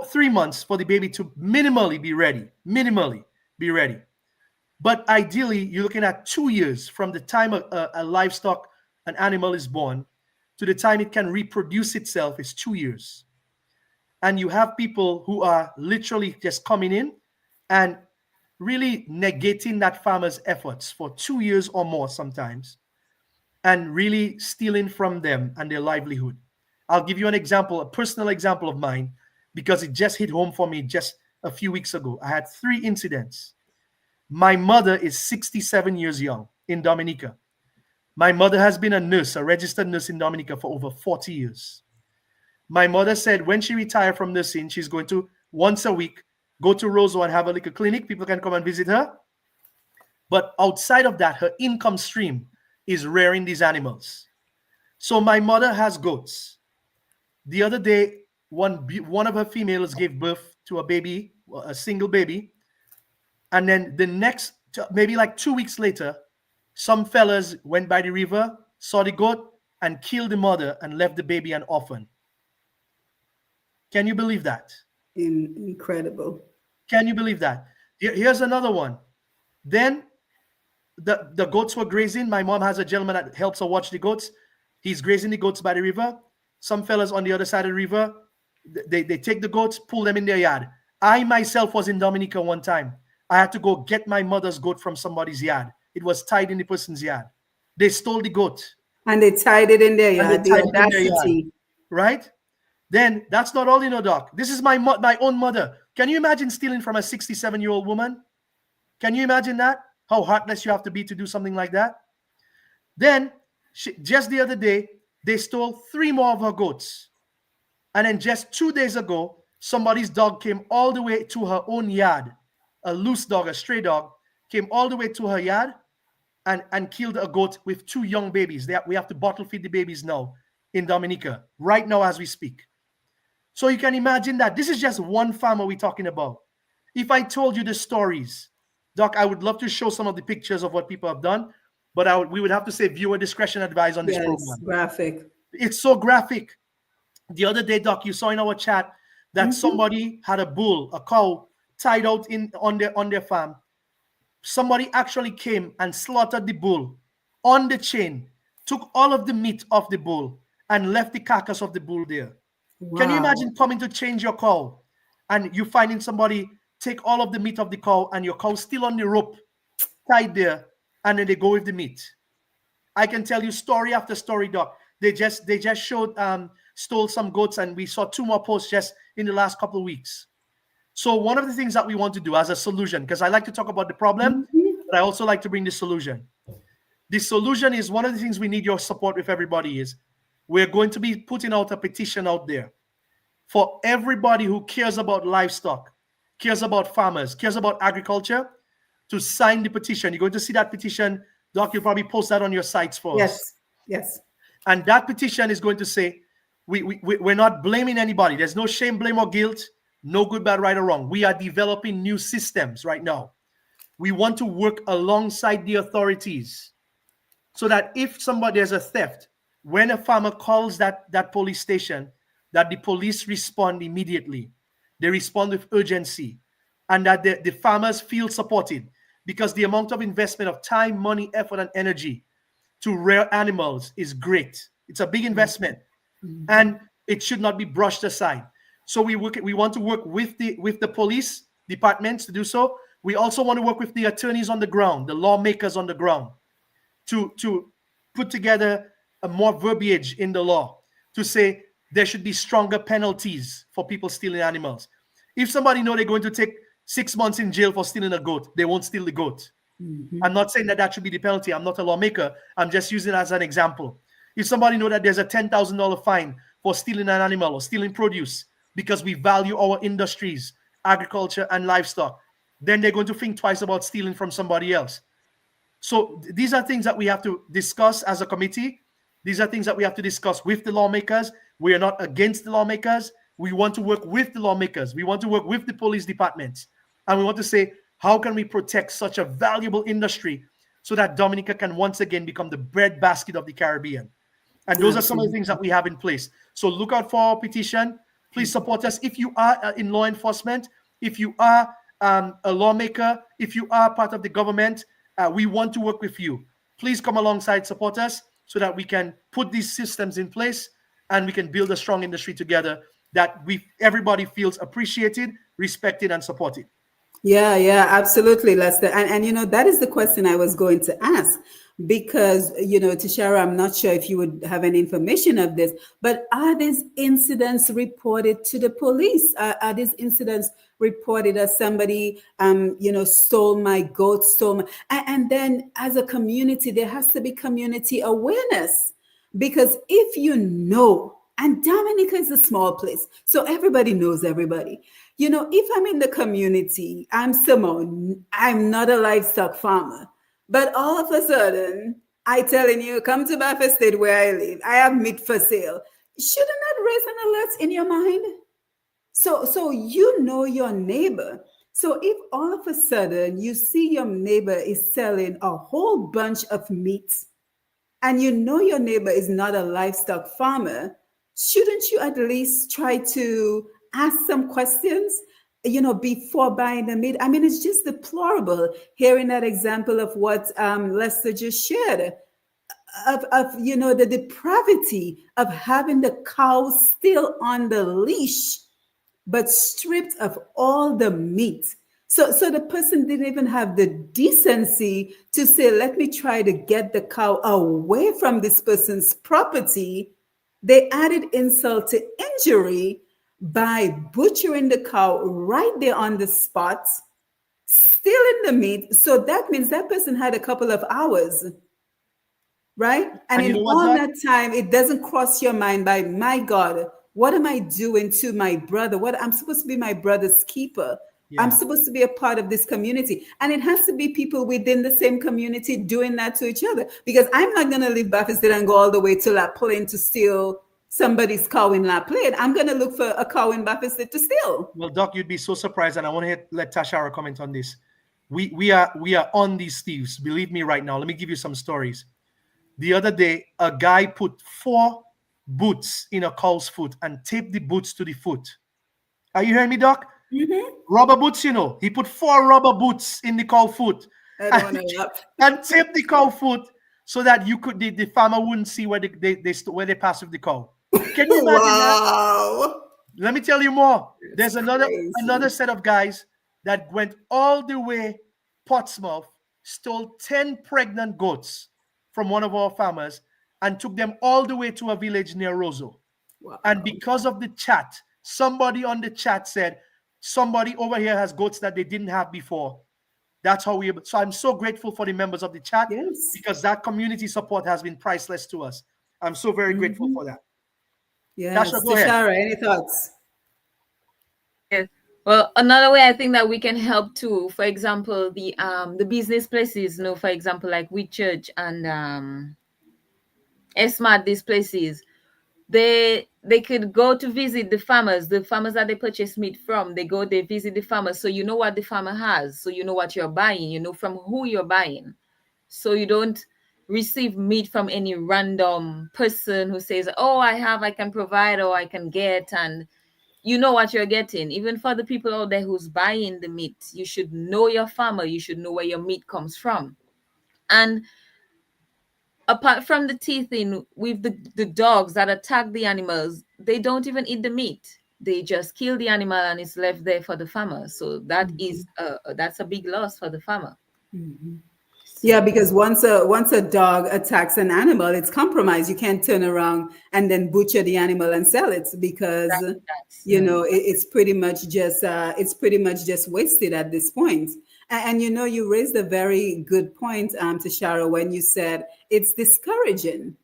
3 months for the baby to minimally be ready. But ideally, you're looking at 2 years from the time a livestock, an animal is born, to the time it can reproduce itself is 2 years. And you have people who are literally just coming in and really negating that farmer's efforts for 2 years or more sometimes, and really stealing from them and their livelihood. I'll give you an example, a personal example of mine, because it just hit home for me just a few weeks ago. I had 3 incidents. My mother is 67 years young in Dominica. My mother has been a nurse, a registered nurse in Dominica for over 40 years. My mother said when she retired from nursing, she's going to once a week go to Roseau and have a little clinic. People can come and visit her. But outside of that, her income stream is rearing these animals. So my mother has goats. The other day, one of her females gave birth to a baby, a single baby. And then the next, maybe like 2 weeks later, some fellas went by the river, saw the goat, and killed the mother and left the baby an orphan. Can you believe that? Incredible. Can you believe that? Here's another one. Then the goats were grazing. My mom has a gentleman that helps her watch the goats. He's grazing the goats by the river. Some fellas on the other side of the river, they take the goats, pull them in their yard. I myself was in Dominica one time. I had to go get my mother's goat from somebody's yard. It was tied in the person's yard. They stole the goat. And they tied it in their yard. The audacity. Right? Then that's not all, Doc. This is my own mother. Can you imagine stealing from a 67-year-old woman? Can you imagine that? How heartless you have to be to do something like that? Then, just the other day, they stole 3 more of her goats. And then just 2 days ago, somebody's dog came all the way to her own yard. A loose dog, a stray dog, came all the way to her yard and killed a goat with 2 young babies. We have to bottle feed the babies now in Dominica, right now as we speak. So you can imagine that. This is just one farmer we're talking about. If I told you the stories, Doc, I would love to show some of the pictures of what people have done, but we would have to say viewer discretion advised on this program. Graphic. It's so graphic. The other day, Doc, you saw in our chat that somebody had a bull, a cow, tied out on their farm. Somebody actually came and slaughtered the bull on the chain, took all of the meat off the bull, and left the carcass of the bull there. Wow. Can you imagine coming to change your cow and you finding somebody take all of the meat of the cow and your cow still on the rope, tied there, and then they go with the meat? I can tell you story after story, Doc. They just showed stole some goats, and we saw 2 more posts just in the last couple of weeks. So one of the things that we want to do as a solution, because I like to talk about the problem, but I also like to bring the solution. The solution is one of the things we need your support with everybody is we're going to be putting out a petition out there for everybody who cares about livestock, cares about farmers, cares about agriculture, to sign the petition. You're going to see that petition. Doc, you'll probably post that on your sites for us. Yes. And that petition is going to say, we're not blaming anybody. There's no shame, blame, or guilt. No good, bad, right, or wrong. We are developing new systems right now. We want to work alongside the authorities so that if there's a theft, when a farmer calls that police station, that the police respond immediately. They respond with urgency, and that the farmers feel supported, because the amount of investment of time, money, effort, and energy to rear animals is great. It's a big investment, and it should not be brushed aside. So we want to work with the police departments to do so. We also want to work with the attorneys on the ground, the lawmakers on the ground, to put together a more verbiage in the law to say there should be stronger penalties for people stealing animals. If somebody know they're going to take 6 months in jail for stealing a goat, they won't steal the goat. I'm not saying that should be the penalty. I'm not a lawmaker. I'm just using it as an example. If somebody know that there's a $10,000 fine for stealing an animal or stealing produce because we value our industries, agriculture and livestock, then they're going to think twice about stealing from somebody else. So these are things that we have to discuss as a committee. These are things that we have to discuss with the lawmakers. We are not against the lawmakers. We want to work with the lawmakers. We want to work with the police departments. And we want to say, how can we protect such a valuable industry so that Dominica can once again become the breadbasket of the Caribbean? And those are some of the things that we have in place. So look out for our petition. Please support us. If you are in law enforcement, if you are a lawmaker, if you are part of the government, we want to work with you. Please come alongside, support us, so that we can put these systems in place and we can build a strong industry together that everybody feels appreciated, respected, and supported. Yeah, absolutely, Lester. And that is the question I was going to ask, because, Tishara, I'm not sure if you would have any information of this, but are these incidents reported to the police? Are these incidents reported as somebody, stole my goat, and then as a community, there has to be community awareness, because if and Dominica is a small place, so everybody knows everybody. If I'm in the community, I'm Simone, I'm not a livestock farmer, but all of a sudden, I telling you, come to Baffin State where I live, I have meat for sale. Shouldn't that raise an alert in your mind? So your neighbor. So if all of a sudden you see your neighbor is selling a whole bunch of meat, and your neighbor is not a livestock farmer, shouldn't you at least try to ask some questions, before buying the meat? I mean, it's just deplorable hearing that example of what Lester just shared, of the depravity of having the cow still on the leash, but stripped of all the meat. So the person didn't even have the decency to say, let me try to get the cow away from this person's property. They added insult to injury by butchering the cow right there on the spot, stealing the meat. So that means that person had a couple of hours, right? And in all that time, it doesn't cross your mind by, my God, what am I doing to my brother? What I'm supposed to be my brother's keeper. Yeah. I'm supposed to be a part of this community. And it has to be people within the same community doing that to each other. Because I'm not going to leave Baffin State and go all the way to La Plaine to steal somebody's cow in La Plaine. I'm going to look for a cow in Baffin State to steal. Well, Doc, you'd be so surprised. And I want to let Tashara comment on this. We are on these thieves. Believe me right now. Let me give you some stories. The other day, a guy put 4 boots in a cow's foot and taped the boots to the foot. Are you hearing me, Doc? Mm-hmm. Rubber boots, He put 4 rubber boots in the cow foot and taped the cow foot so that the farmer wouldn't see where they pass with the cow. Can you imagine that? Let me tell you more. There's another set of guys that went all the way Portsmouth, stole 10 pregnant goats from one of our farmers and took them all the way to a village near Roseau. Wow. And because of the chat, somebody on the chat said, somebody over here has goats that they didn't have before. That's how so I'm so grateful for the members of the chat, yes, because that community support has been priceless to us. I'm so very grateful for that. Yes. Tasha, go ahead. Any thoughts? Yes. Well, another way I think that we can help too, for example, the business places, for example, like Whitchurch and Esmart, these places, they could go to visit the farmers that they purchase meat from. They visit the farmers, so you know what the farmer has, so you know what you're buying, you know from who you're buying, so you don't receive meat from any random person who says, oh, I can provide or I can get, and you know what you're getting. Even for the people out there who's buying the meat, you should know your farmer, you should know where your meat comes from. And apart from the teething, with the dogs that attack the animals, they don't even eat the meat. They just kill the animal and it's left there for the farmer. So that is that's a big loss for the farmer. Yeah, So because once a dog attacks an animal, it's compromised. You can't turn around and then butcher the animal and sell it because that's mm, it's pretty much just wasted at this point. And you raised a very good point, Tashara, when you said it's discouraging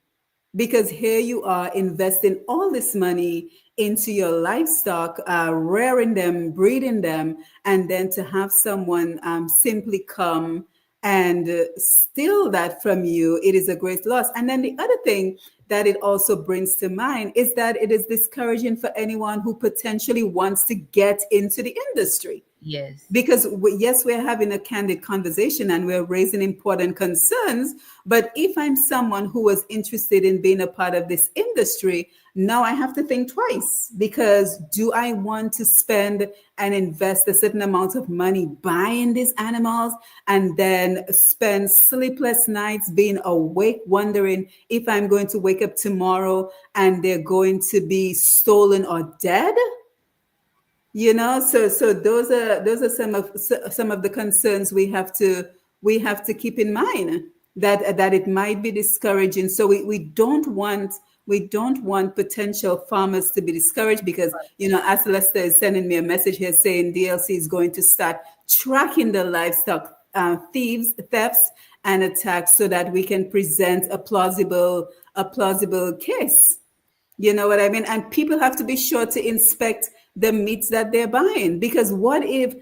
because here you are investing all this money into your livestock, rearing them, breeding them, and then to have someone simply come and steal that from you, it is a great loss. And then the other thing that it also brings to mind is that it is discouraging for anyone who potentially wants to get into the industry yes. because yes, we're having a candid conversation and we're raising important concerns, but if I'm someone who was interested in being a part of this industry, now I have to think twice, because do I want to spend and invest a certain amount of money buying these animals and then spend sleepless nights being awake wondering if I'm going to wake up tomorrow and they're going to be stolen or dead? So those are some of the concerns we have to keep in mind, that it might be discouraging. So we don't want potential farmers to be discouraged, because as Lester is sending me a message here saying DLC is going to start tracking the livestock thefts and attacks, so that we can present a plausible case. You know what I mean? And people have to be sure to inspect the meats that they're buying, because what if,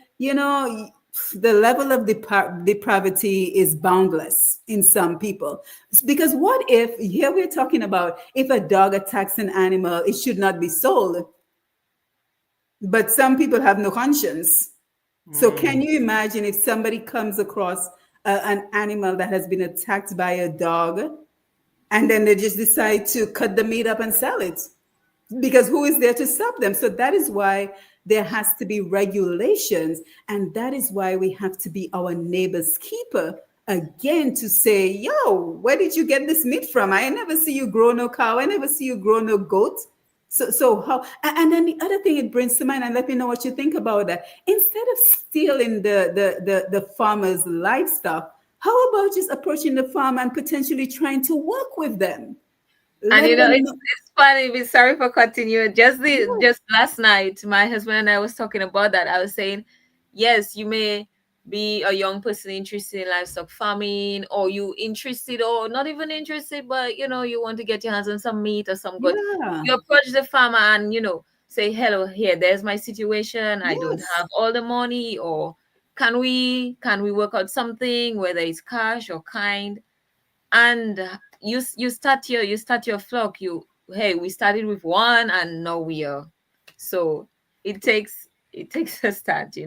the level of depravity is boundless in some people. Because what if, here we're talking about, if a dog attacks an animal, it should not be sold. But some people have no conscience. So can you imagine if somebody comes across an animal that has been attacked by a dog, and then they just decide to cut the meat up and sell it? Because who is there to stop them? So that is why there has to be regulations, and that is why we have to be our neighbor's keeper again, to say, yo, where did you get this meat from? I never see you grow no cow, I never see you grow no goat. So how? And then the other thing it brings to mind, and let me know what you think about that. Instead of stealing the farmer's livestock, how about just approaching the farmer and potentially trying to work with them? And Let them know. it's funny. Sorry for cutting you. Just last night, my husband and I was talking about that. I was saying, yes, you may be a young person interested in livestock farming, or you interested, or not even interested, but you want to get your hands on some meat or some goat. Yeah. You approach the farmer and say, hello, here, there's my situation. I don't Yes. have all the money, or can we work out something, whether it's cash or kind. And you start your flock. Hey, we started with one and now we are. So it takes a start.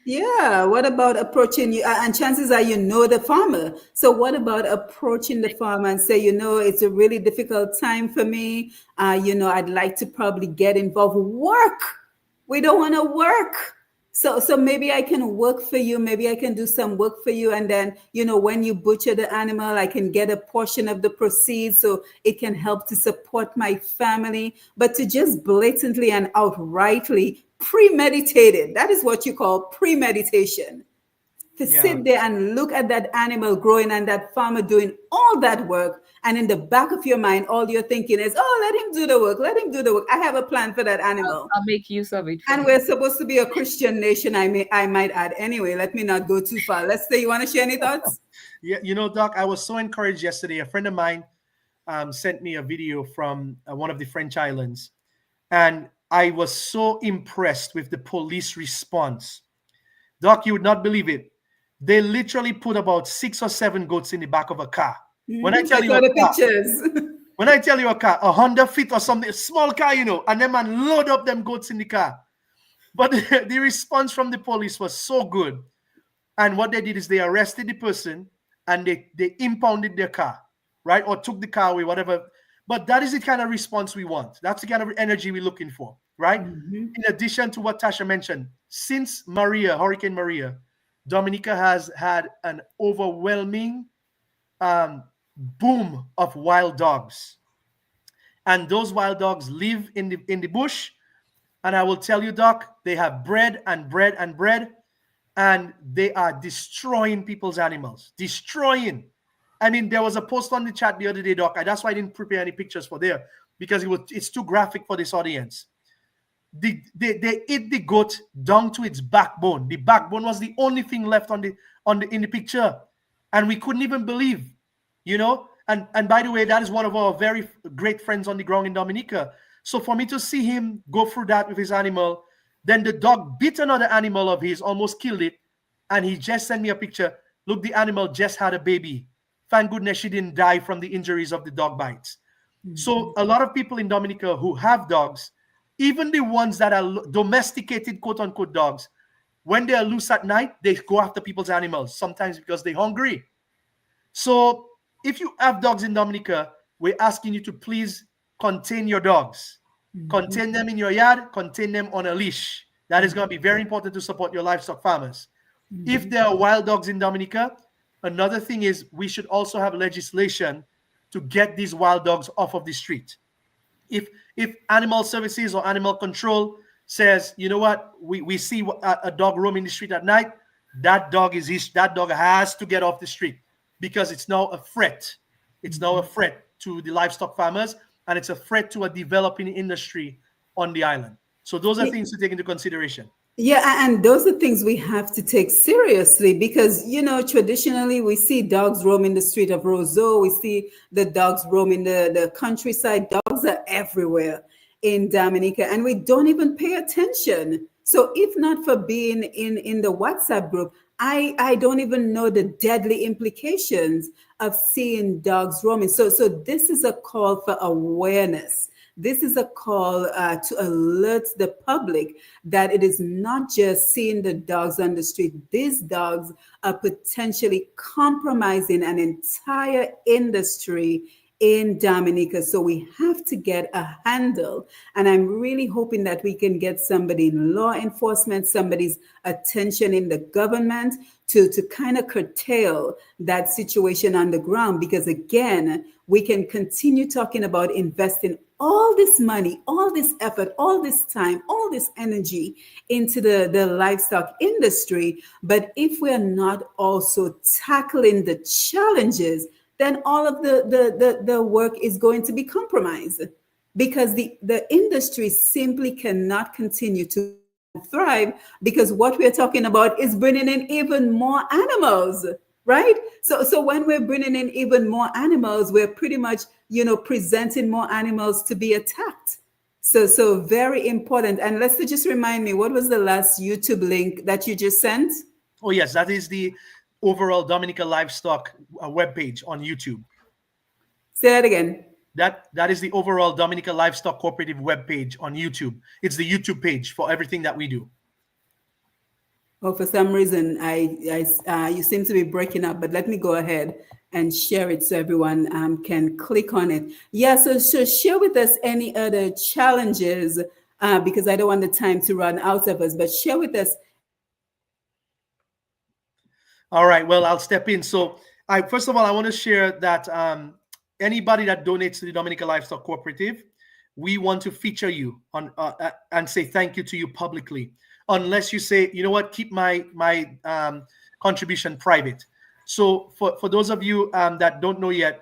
Yeah. What about approaching you? And chances are the farmer. So what about approaching the farmer and say, it's a really difficult time for me. I'd like to probably get involved. Work. We don't want to work. So maybe I can work for you. Maybe I can do some work for you. And then, when you butcher the animal, I can get a portion of the proceeds so it can help to support my family. But to just blatantly and outrightly premeditated, that is what you call premeditation. To Yeah. sit there and look at that animal growing and that farmer doing all that work. And in the back of your mind, all you're thinking is, oh, let him do the work. Let him do the work. I have a plan for that animal. I'll make use of it for And him. we're supposed to be a Christian nation, I might add. Anyway, let me not go too far. Let's say, you want to share any thoughts? Yeah, Doc, I was so encouraged yesterday. A friend of mine sent me a video from one of the French islands, and I was so impressed with the police response. Doc, you would not believe it. They literally put about 6 or 7 goats in the back of a car. When I tell I you saw a the car, pictures. when I tell you a car, a Honda Fit or something, a small car, and then man load up them goats in the car. But the response from the police was so good. And what they did is they arrested the person and they impounded their car. right? Or took the car away, whatever. But that is the kind of response we want. That's the kind of energy we're looking for, right? In addition to what Tasha mentioned, since Hurricane Maria, Dominica has had an overwhelming boom of wild dogs. And those wild dogs live in the bush. And I will tell you, Doc, they have bread and bread and bread, and they are destroying people's animals. Destroying. I mean, there was a post on the chat the other day, Doc. That's why I didn't prepare any pictures for there, because it's too graphic for this audience. They ate the goat down to its backbone. The backbone was the only thing left in the picture, and we couldn't even believe, you know. And by the way, that is one of our very great friends on the ground in Dominica. So for me to see him go through that with his animal, then the dog bit another animal of his, almost killed it, and he just sent me a picture. Look, the animal just had a baby. Thank goodness she didn't die from the injuries of the dog bites. So a lot of people in Dominica who have dogs, even the ones that are domesticated, quote unquote, dogs, when they are loose at night, they go after people's animals, sometimes because they're hungry. So if you have dogs in Dominica, we're asking you to please contain your dogs. Contain them in your yard, contain them on a leash. That is going to be very important to support your livestock farmers. If there are wild dogs in Dominica, another thing is we should also have legislation to get these wild dogs off of the street. If animal services or animal control says, you know what, we see a dog roaming the street at night, that dog has to get off the street, because it's now a threat. It's now a threat to the livestock farmers, and it's a threat to a developing industry on the island. So those are things to take into consideration. Yeah, and those are things we have to take seriously, because, you know, traditionally we see dogs roaming the street of Roseau. We see the dogs roaming the countryside. Dogs are everywhere in Dominica, and we don't even pay attention. So if not for being in the WhatsApp group, I don't even know the deadly implications of seeing dogs roaming. So this is a call for awareness. This is a call to alert the public that it is not just seeing the dogs on the street. These dogs are potentially compromising an entire industry in Dominica. So we have to get a handle. And I'm really hoping that we can get somebody in law enforcement, somebody's attention in the government to kind of curtail that situation on the ground. Because again, we can continue talking about investing all this money, all this effort, all this time, all this energy into the livestock industry. But if we're not also tackling the challenges, then all of the work is going to be compromised, because the industry simply cannot continue to thrive, because what we're talking about is bringing in even more animals, right? So when we're bringing in even more animals, we're pretty much, you know, presenting more animals to be attacked. So very important. And let's just remind me, what was the last YouTube link that you just sent? Oh yes, that is the overall Dominica Livestock webpage on YouTube. Say that again. That is the overall Dominica Livestock Cooperative webpage on YouTube. It's the YouTube page for everything that we do. Oh, for some reason, you seem to be breaking up, but let me go ahead and share it so everyone can click on it. Yeah, so share with us any other challenges, because I don't want the time to run out of us, but share with us. All right, well, I'll step in. So first of all, I want to share that anybody that donates to the Dominica Livestock Cooperative, we want to feature you on and say thank you to you publicly, unless you say, you know what, keep my contribution private. So for those of you that don't know yet,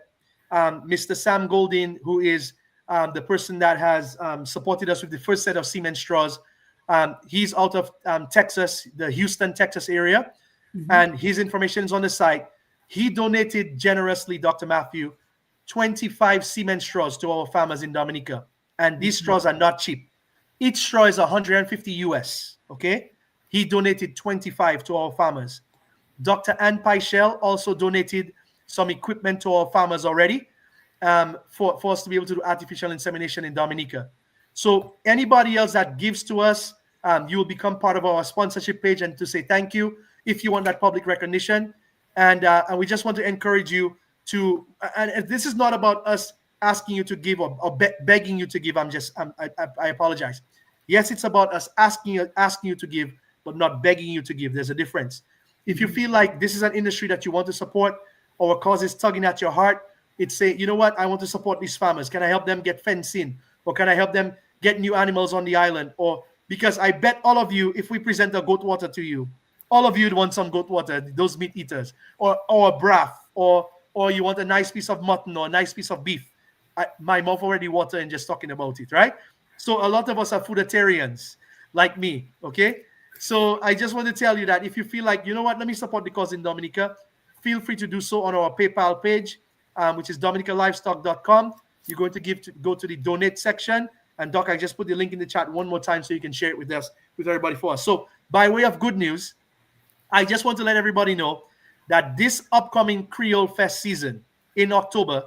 Mr. Sam Goldin, who is the person that has supported us with the first set of semen straws, he's out of Texas, the Houston, Texas area, and his information is on the site. He donated generously, Dr. Matthew, 25 semen straws to our farmers in Dominica. And these straws are not cheap. Each straw is 150 US, okay? He donated 25 to our farmers. Dr. Ann Peichel also donated some equipment to our farmers already for us to be able to do artificial insemination in Dominica. So anybody else that gives to us, you will become part of our sponsorship page and to say thank you if you want that public recognition. And we just want to encourage you to, and this is not about us asking you to give or begging you to give. I apologize. Yes, it's about us asking you to give, but not begging you to give. There's a difference. If you feel like this is an industry that you want to support, or a cause is tugging at your heart, it's say, you know what, I want to support these farmers. Can I help them get fenced in? Or can I help them get new animals on the island? Or because I bet all of you, if we present a goat water to you, all of you would want some goat water, those meat eaters, or a broth, or you want a nice piece of mutton or a nice piece of beef. My mouth already watering just talking about it, right? So a lot of us are fooditarians, like me, okay? So I just want to tell you that if you feel like, you know what, let me support the cause in Dominica, feel free to do so on our PayPal page, which is dominicalivestock.com. You're going to go to the donate section. And Doc, I just put the link in the chat one more time so you can share it with us, with everybody for us. So by way of good news, I just want to let everybody know that this upcoming Creole Fest season in October,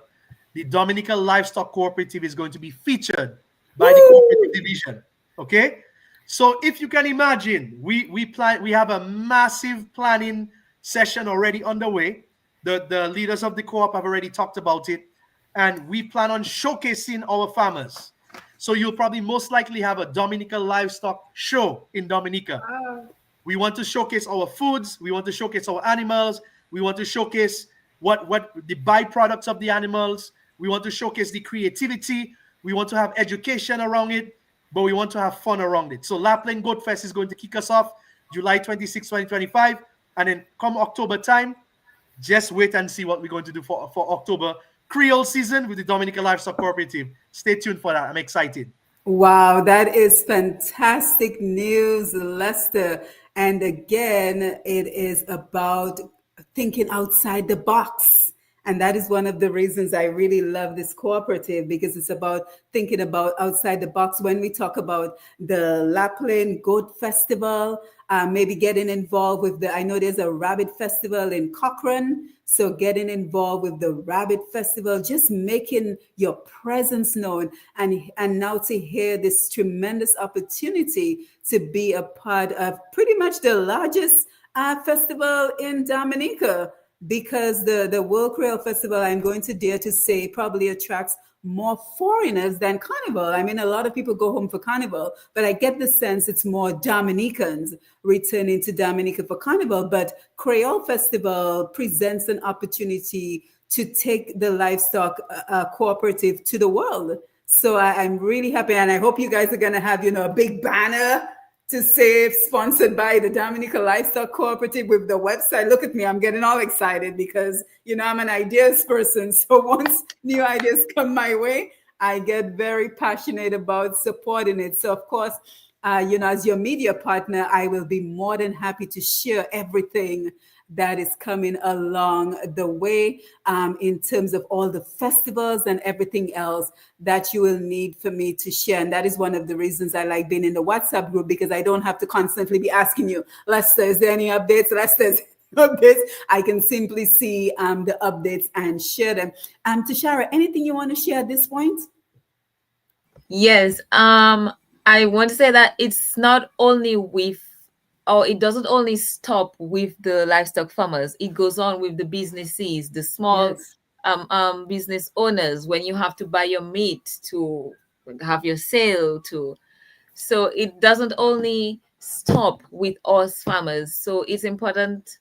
the Dominica Livestock Cooperative is going to be featured by the cooperative division. Okay? So if you can imagine, we have a massive planning session already underway. The leaders of the co-op have already talked about it, and we plan on showcasing our farmers. So you'll probably most likely have a Dominica Livestock show in Dominica. We want to showcase our foods. We want to showcase our animals. We want to showcase what the byproducts of the animals. We want to showcase the creativity. We want to have education around it, but we want to have fun around it. So Lapland Goat Fest is going to kick us off July 26, 2025. And then come October time, just wait and see what we're going to do for October Creole season with the Dominica Livestock Cooperative. Stay tuned for that. I'm excited. Wow, that is fantastic news, Lester. And again, it is about thinking outside the box. And that is one of the reasons I really love this cooperative, because it's about thinking about outside the box. When we talk about the Lapland Goat Festival, maybe getting involved with I know there's a rabbit festival in Cochrane. So getting involved with the rabbit festival, just making your presence known, and now to hear this tremendous opportunity to be a part of pretty much the largest festival in Dominica, because the World Creole Festival, I'm going to dare to say, probably attracts more foreigners than Carnival. I mean, a lot of people go home for Carnival, but I get the sense it's more Dominicans returning to Dominica for Carnival. But Creole Festival presents an opportunity to take the livestock cooperative to the world. So I'm really happy, and I hope you guys are going to have, a big banner to say sponsored by the Dominica Livestock Cooperative with the website. Look at me, I'm getting all excited because, I'm an ideas person. So once new ideas come my way, I get very passionate about supporting it. So of course, as your media partner, I will be more than happy to share everything that is coming along the way in terms of all the festivals and everything else that you will need for me to share. And that is one of the reasons I like being in the WhatsApp group, because I don't have to constantly be asking you, Lester, is there any updates? Lester, updates. I can simply see the updates and share them. Tashara, anything you want to share at this point? Yes. I want to say that it's not only it doesn't only stop with the livestock farmers. It goes on with the businesses, the small business owners, when you have to buy your meat to have your sale to. So it doesn't only stop with us farmers. So it's important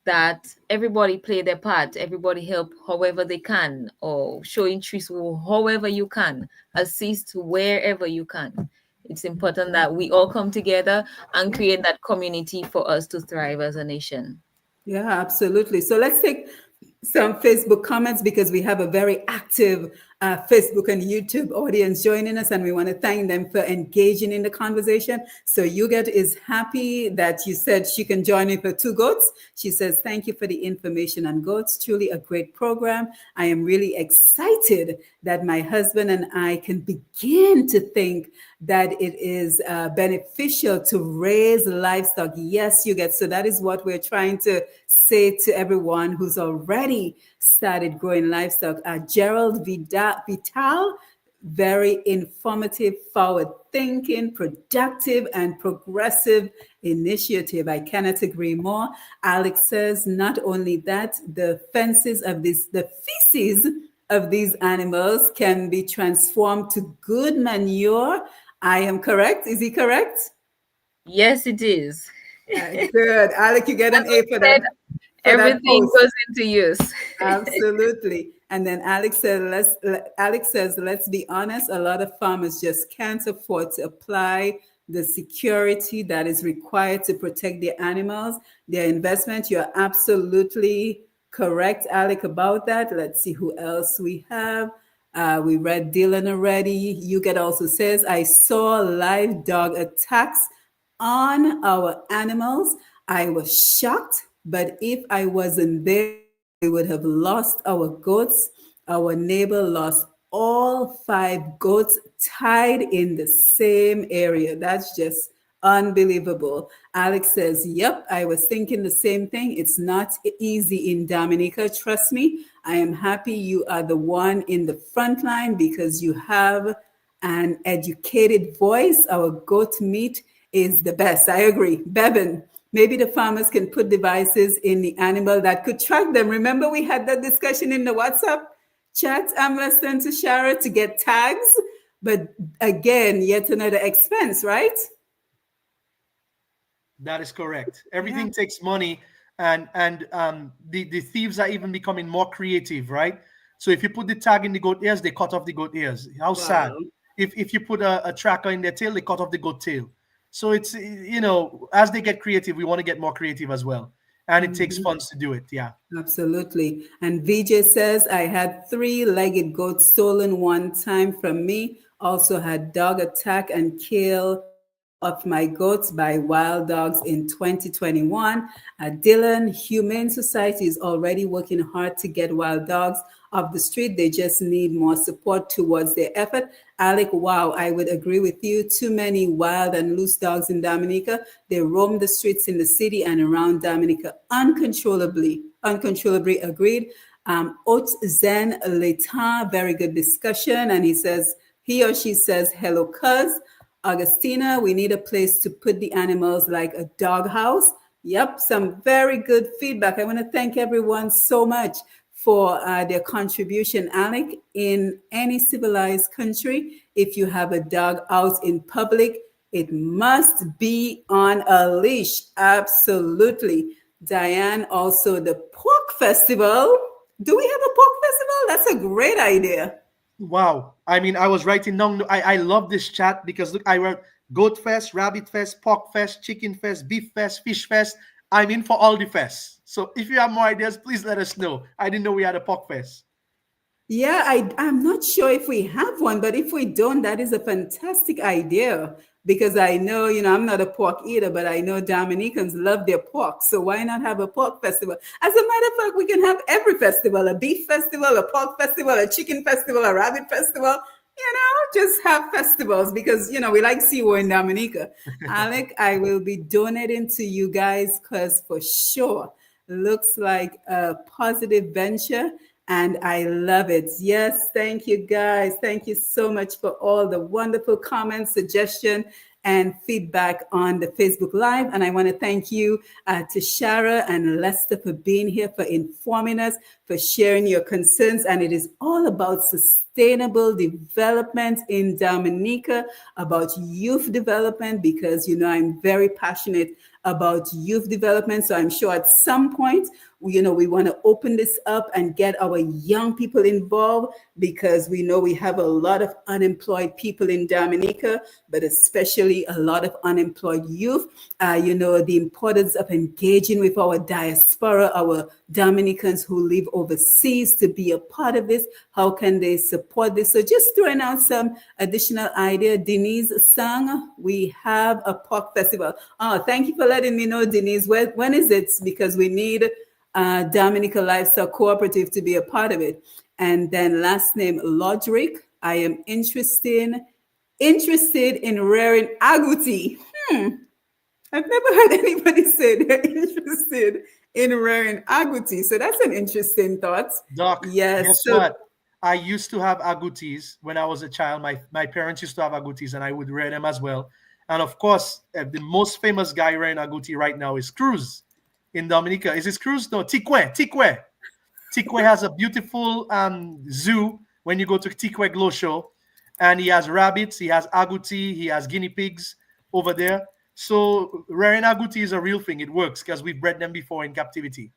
that everybody play their part, everybody help however they can, or show interest however you can, assist wherever you can. It's important that we all come together and create that community for us to thrive as a nation. Yeah, absolutely. So let's take some Facebook comments, because we have a very active Facebook and YouTube audience joining us, and we want to thank them for engaging in the conversation. So Yuget is happy that you said she can join me for 2 goats. She says, thank you for the information on goats. Truly a great program. I am really excited that my husband and I can begin to think that it is beneficial to raise livestock. Yes, Yuget. So that is what we're trying to say to everyone who's already started growing livestock. Gerald Vital very informative, forward thinking, productive, and progressive initiative. I cannot agree more. Alex says not only that, the feces of these animals can be transformed to good manure. I am correct. Is he correct? Yes, it is. Good. Alec, you get an A for Said that everything post. goes into use. Absolutely. And then Alex says, let's be honest, a lot of farmers just can't afford to apply the security that is required to protect their animals, their investment. You're absolutely correct, Alec, about that. Let's see who else we have. We read Dylan already. You get also says, I saw live dog attacks on our animals. I was shocked, but if I wasn't there, we would have lost our goats. Our neighbor lost all 5 goats tied in the same area. That's just unbelievable. Alex says, yep, I was thinking the same thing. It's not easy in Dominica. Trust me. I am happy you are the one in the front line because you have an educated voice. Our goat meat is the best. I agree. Bevan, maybe the farmers can put devices in the animal that could track them. Remember, we had that discussion in the WhatsApp chat, Amlerson to Shara, to get tags. But again, yet another expense, right? That is correct. Everything takes money, and the thieves are even becoming more creative, right? So if you put the tag in the goat ears, they cut off the goat ears. How sad! Wow. If you put a tracker in their tail, they cut off the goat tail. So it's, as they get creative, we want to get more creative as well, and it takes funds to do it. Yeah. Absolutely. And VJ says, I had 3-legged goats stolen one time from me. Also had dog attack and kill all of my goats by wild dogs in 2021. Dylan, Humane Society is already working hard to get wild dogs off the street. They just need more support towards their effort. Alec, wow, I would agree with you. Too many wild and loose dogs in Dominica. They roam the streets in the city and around Dominica uncontrollably. Uncontrollably agreed. Oats Zen Letan, very good discussion. And he or she says, hello, cuz. Augustina, we need a place to put the animals like a doghouse. Yep, some very good feedback. I want to thank everyone so much for their contribution. Alec, in any civilized country, if you have a dog out in public, it must be on a leash. Absolutely. Diane, also the pork festival. Do we have a pork festival? That's a great idea. Wow. I mean, I was writing down. I love this chat because look, I wrote Goat Fest, Rabbit Fest, Pork Fest, Chicken Fest, Beef Fest, Fish Fest. I'm in for all the fests. So if you have more ideas, please let us know. I didn't know we had a Pork Fest. Yeah, I'm not sure if we have one, but if we don't, that is a fantastic idea because I know, I'm not a pork eater, but I know Dominicans love their pork. So why not have a pork festival? As a matter of fact, we can have every festival, a beef festival, a pork festival, a chicken festival, a rabbit festival. Just have festivals because, we like SeaWorld in Dominica. Alec, I will be donating to you guys because for sure, looks like a positive venture. And I love it. Yes, thank you guys. Thank you so much for all the wonderful comments, suggestion, and feedback on the Facebook Live. And I want to thank you to Shara and Lester for being here, for informing us, for sharing your concerns. And it is all about sustainable development in Dominica, about youth development, because, I'm very passionate about youth development. So I'm sure at some point, we want to open this up and get our young people involved because we know we have a lot of unemployed people in Dominica, but especially a lot of unemployed youth. The importance of engaging with our diaspora, our Dominicans who live overseas to be a part of this. How can they support this? So just throwing out some additional idea. Denise sang, we have a pork festival. Oh, thank you for letting me know, Denise. When is it? Because we need Dominica Livestock Cooperative to be a part of it. And then last name, Lodrick. I am interested in rearing agouti. I've never heard anybody say they're interested in rearing agouti. So that's an interesting thought. Doc, Yes. guess So what? I used to have agoutis when I was a child. My parents used to have agoutis, and I would rear them as well. And of course, the most famous guy rearing agouti right now is Cruz in Dominica. Is it Cruz? No, Tique. Tique. Tique has a beautiful zoo when you go to Tique Glow Show. And he has rabbits, he has agouti, he has guinea pigs over there. So rearing agouti is a real thing. It works because we've bred them before in captivity.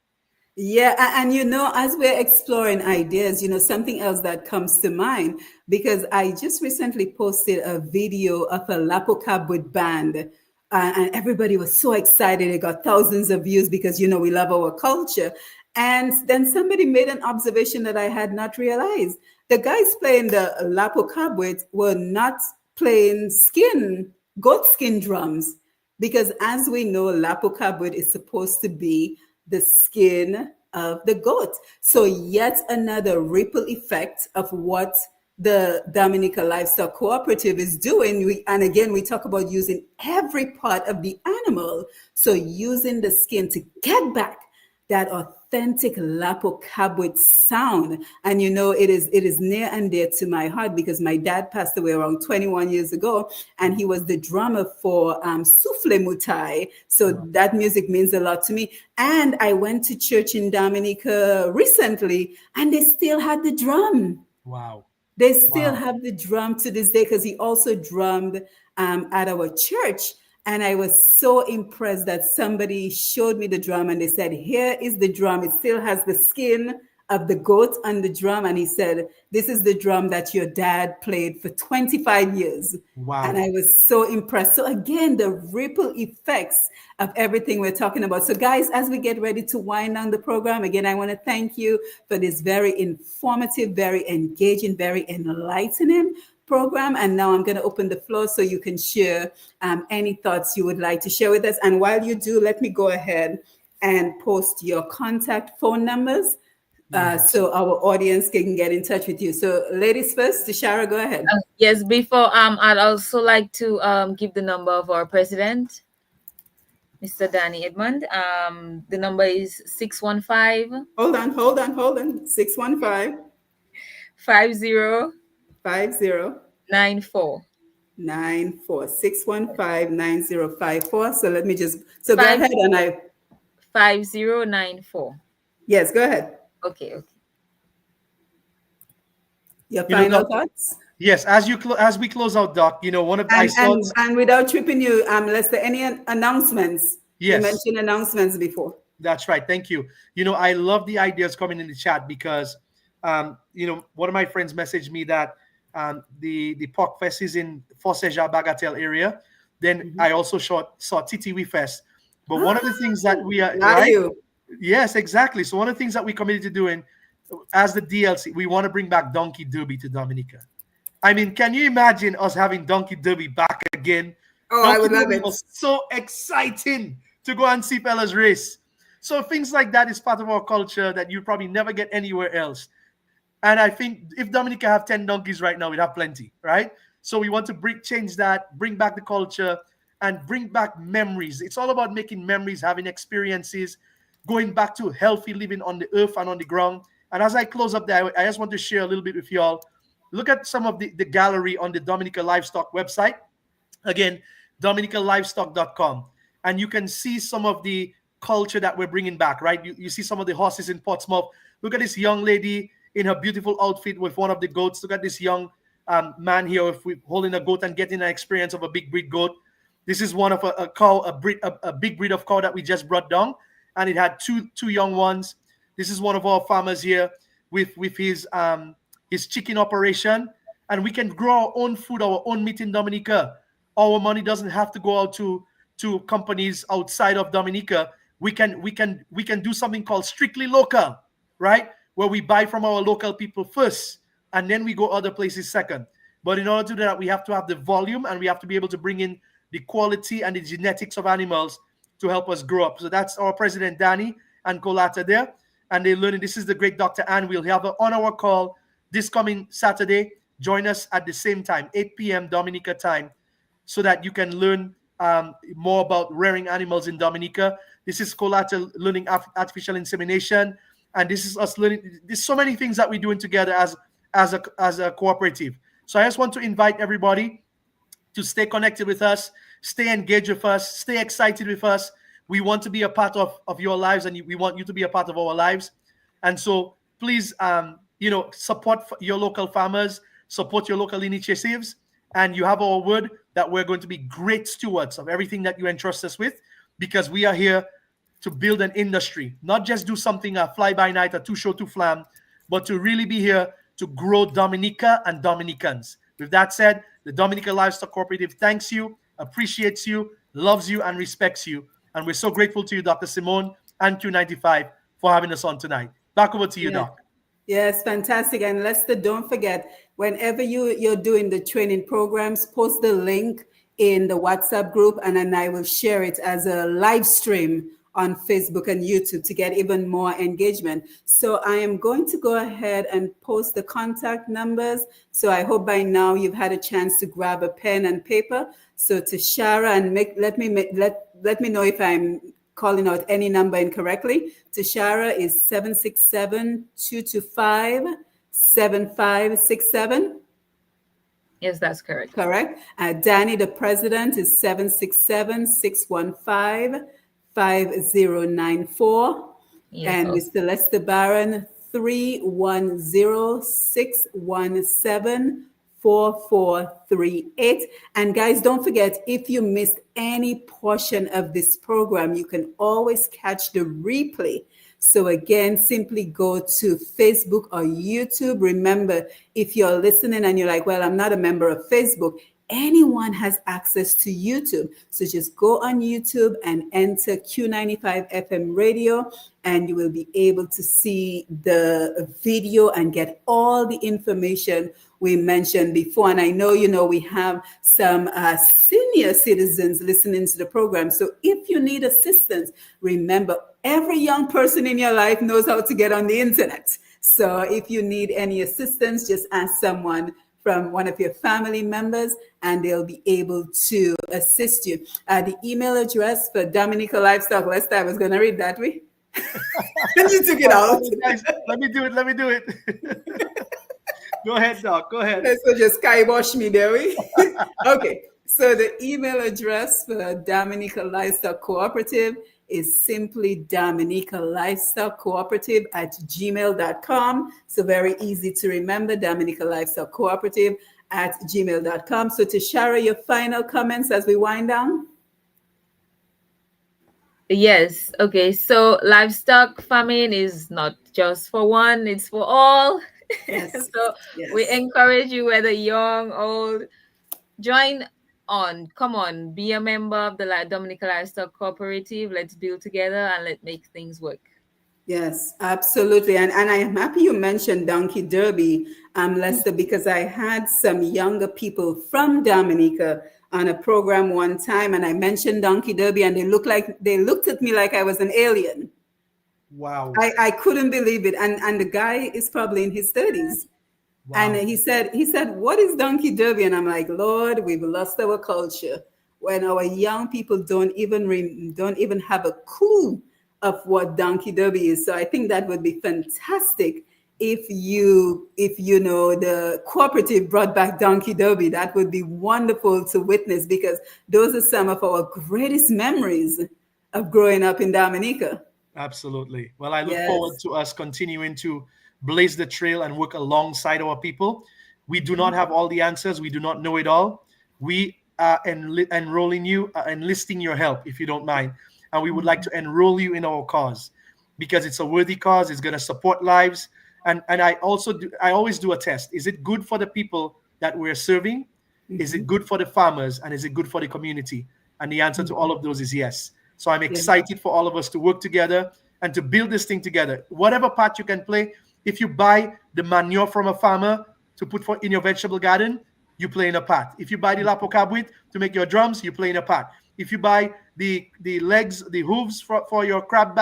Yeah, and as we're exploring ideas, something else that comes to mind, because I just recently posted a video of a Lapo Cabwood band, and everybody was so excited. It got thousands of views because, we love our culture. And then somebody made an observation that I had not realized. The guys playing the Lapo Cabwood were not playing goat skin drums, because as we know, Lapo Cabwood is supposed to be the skin of the goat. So yet another ripple effect of what the Dominica Livestock Cooperative is doing. And again, we talk about using every part of the animal. So using the skin to get back that authentic Lapo Cabwood sound. And it is near and dear to my heart, because my dad passed away around 21 years ago, and he was the drummer for Souffle Mutai. So that music means a lot to me. And I went to church in Dominica recently, and they still had the drum. Wow. They still have the drum to this day, because he also drummed at our church. And I was so impressed that somebody showed me the drum, and they said, here is the drum. It still has the skin of the goat on the drum. And he said, this is the drum that your dad played for 25 years. Wow. And I was so impressed. So again, the ripple effects of everything we're talking about. So guys, as we get ready to wind down the program, again, I want to thank you for this very informative, very engaging, very enlightening program. And now I'm going to open the floor so you can share any thoughts you would like to share with us. And while you do, let me go ahead and post your contact phone numbers so our audience can get in touch with you. So ladies first, Tashara, go ahead. Yes, before I'd also like to give the number of our president, Mr. Danny Edmond. The number is 615. Hold on. 615 50 50 94 94 615 9054. So let me just go ahead and 5094. Yes, go ahead. Okay. Your final thoughts? Yes, as we close out, Doc, one of and without tripping you, unless there are any announcements. Yes. You mentioned announcements before. That's right. Thank you. I love the ideas coming in the chat, because one of my friends messaged me that the Pork Fest is in Forceja Bagatelle area. Then I also saw TTV Fest. But one of the things that we are Yes, exactly. So one of the things that we committed to doing as the DLC, we want to bring back Donkey Derby to Dominica. I mean, can you imagine us having Donkey Derby back again? Oh, Donkey I would love Derby it. was so exciting to go and see fellas race. So things like that is part of our culture that you probably never get anywhere else. And I think if Dominica have 10 donkeys right now, we'd have plenty, right? So we want to change that, bring back the culture, and bring back memories. It's all about making memories, having experiences, going back to healthy living on the earth and on the ground. And as I close up there, I just want to share a little bit with y'all. Look at some of the gallery on the Dominica Livestock website. Again, dominicalivestock.com. And you can see some of the culture that we're bringing back, right? You see some of the horses in Portsmouth. Look at this young lady in her beautiful outfit with one of the goats. Look at this young man here holding a goat and getting an experience of a big breed goat. This is one of a cow, a big breed of cow that we just brought down, and it had two young ones. This is one of our farmers here with his chicken operation, and we can grow our own food, our own meat in Dominica. Our money doesn't have to go out to companies outside of Dominica. We can do something called strictly local, right? Where we buy from our local people first, and then we go other places second. But in order to do that, we have to have the volume, and we have to be able to bring in the quality and the genetics of animals to help us grow up. So that's our president, Danny and Colata there. And they're learning. This is the great Dr. Ann. We'll have her on our call this coming Saturday. Join us at the same time, 8 p.m. Dominica time, so that you can learn more about rearing animals in Dominica. This is Colata learning artificial insemination. And this is us learning. There's so many things that we're doing together as a cooperative. So I just want to invite everybody to stay connected with us, stay engaged with us, stay excited with us. We want to be a part of your lives, and we want you to be a part of our lives. And so please, support your local farmers, support your local initiatives, and you have our word that we're going to be great stewards of everything that you entrust us with, because we are here to build an industry, not just do something a fly by night, a two show, two flam, but to really be here to grow Dominica and Dominicans. With that said, the Dominica Livestock Cooperative thanks you, appreciates you, loves you, and respects you. And we're so grateful to you, Dr. Simone and Q95, for having us on tonight. Back over to you, Yeah. Doc. Yes, fantastic. And Lester, don't forget, whenever you're doing the training programs, post the link in the WhatsApp group, and then I will share it as a live stream on Facebook and YouTube to get even more engagement. So I am going to go ahead and post the contact numbers. So I hope by now you've had a chance to grab a pen and paper. So to Shara, and let me know if I'm calling out any number incorrectly. Tashara is 767-225-7567. Yes, that's correct. Correct. Danny, the president, is 767-615-5094. Yes, And also. Mr. Lester Barron, 310-617-4438. And guys, don't forget, if you missed any portion of this program, you can always catch the replay. So again, simply go to Facebook or YouTube. Remember, if you're listening and you're like, well, I'm not a member of Facebook, anyone has access to YouTube. So just go on YouTube and enter Q95 FM radio, and you will be able to see the video and get all the information we mentioned before. And I know, we have some senior citizens listening to the program. So if you need assistance, remember, every young person in your life knows how to get on the internet. So if you need any assistance, just ask someone from one of your family members, and they'll be able to assist you. The email address for Dominica Livestock, Lester, I was going to read that way. And you took it out. Guys, let me do it. Go ahead, Doc. Go ahead. So just kibosh me there. Okay. So the email address for Dominica Livestock Cooperative is simply Dominica Livestock Cooperative at gmail.com. So very easy to remember, Dominica Livestock Cooperative at gmail.com. So Tashara, your final comments as we wind down? Yes. Okay. So livestock farming is not just for one, it's for all. Yes. So Yes. we encourage you, whether young, old, join on. Come on, be a member of the Dominica Livestock Cooperative. Let's build together and let's make things work. Yes, absolutely. And I am happy you mentioned Donkey Derby, Lester, because I had some younger people from Dominica on a program one time, and I mentioned Donkey Derby, and they looked at me like I was an alien. Wow. I couldn't believe it. And the guy is probably in his 30s. Wow. And he said, what is Donkey Derby? And I'm like, Lord, we've lost our culture when our young people don't even have a clue of what Donkey Derby is. So I think that would be fantastic if the cooperative brought back Donkey Derby. That would be wonderful to witness, because those are some of our greatest memories of growing up in Dominica. Absolutely. Well, I look forward to us continuing to blaze the trail and work alongside our people. We do not have all the answers. We do not know it all. We are enrolling you, enlisting your help, if you don't mind. And we would like to enroll you in our cause, because it's a worthy cause. It's going to support lives. And I always do a test. Is it good for the people that we're serving? Is it good for the farmers? And is it good for the community? And the answer to all of those is yes. So I'm excited for all of us to work together and to build this thing together. Whatever part you can play. If you buy the manure from a farmer to put in your vegetable garden, you play in a part. If you buy the lapo cabwit to make your drums, you play in a part. If you buy the legs, the hooves for your crab,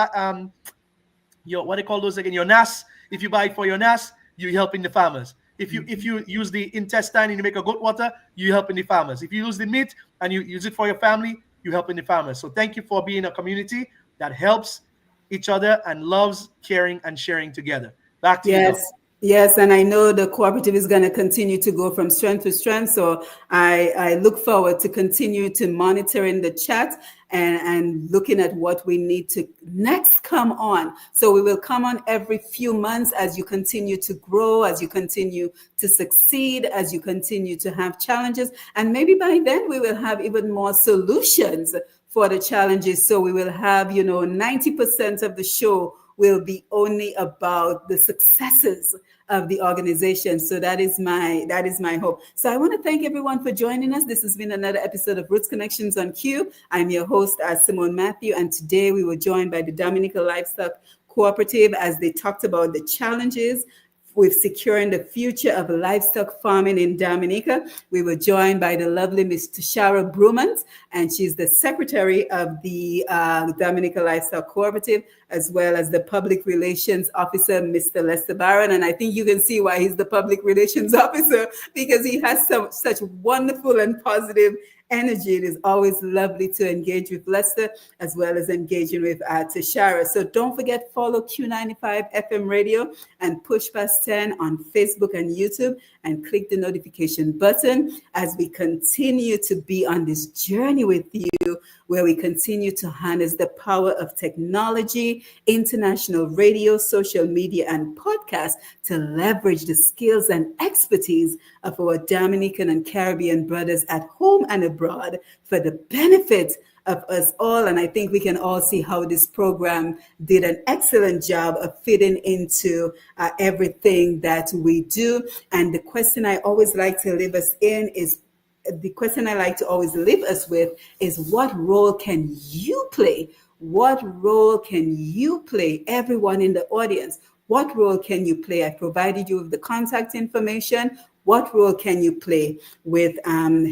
your what do you call those again? Your nas. If you buy it for your nas, you're helping the farmers. If you use the intestine and you make a goat water, you're helping the farmers. If you use the meat and you use it for your family, you're helping the farmers. So thank you for being a community that helps each other and loves caring and sharing together. Back to you, Doc. Yes, and I know the cooperative is going to continue to go from strength to strength. So I look forward to continue to monitoring the chat and looking at what we need to next come on. So we will come on every few months as you continue to grow, as you continue to succeed, as you continue to have challenges. And maybe by then we will have even more solutions for the challenges. So we will have, 90% of the show will be only about the successes of the organization. So that is my hope. So I want to thank everyone for joining us. This has been another episode of Roots Connections on Q. I'm your host, Simone Matthew, and today we were joined by the Dominica Livestock Cooperative as they talked about the challenges with securing the future of livestock farming in Dominica. We were joined by the lovely Miss Tashara Brumant, and she's the secretary of the Dominica Livestock Cooperative, as well as the public relations officer, Mr. Lester Barron. And I think you can see why he's the public relations officer, because he has such wonderful and positive energy. It is always lovely to engage with Lester as well as engaging with Tashara. So don't forget, follow Q95 FM radio and Push Past 10 on Facebook and YouTube, and click the notification button as we continue to be on this journey with you, where we continue to harness the power of technology, international radio, social media, and podcasts to leverage the skills and expertise of our Dominican and Caribbean brothers at home and abroad for the benefit of us all. And I think we can all see how this program did an excellent job of fitting into everything that we do. And the question I always like to leave us with is, what role can you play? What role can you play? Everyone in the audience, what role can you play? I provided you with the contact information. What role can you play with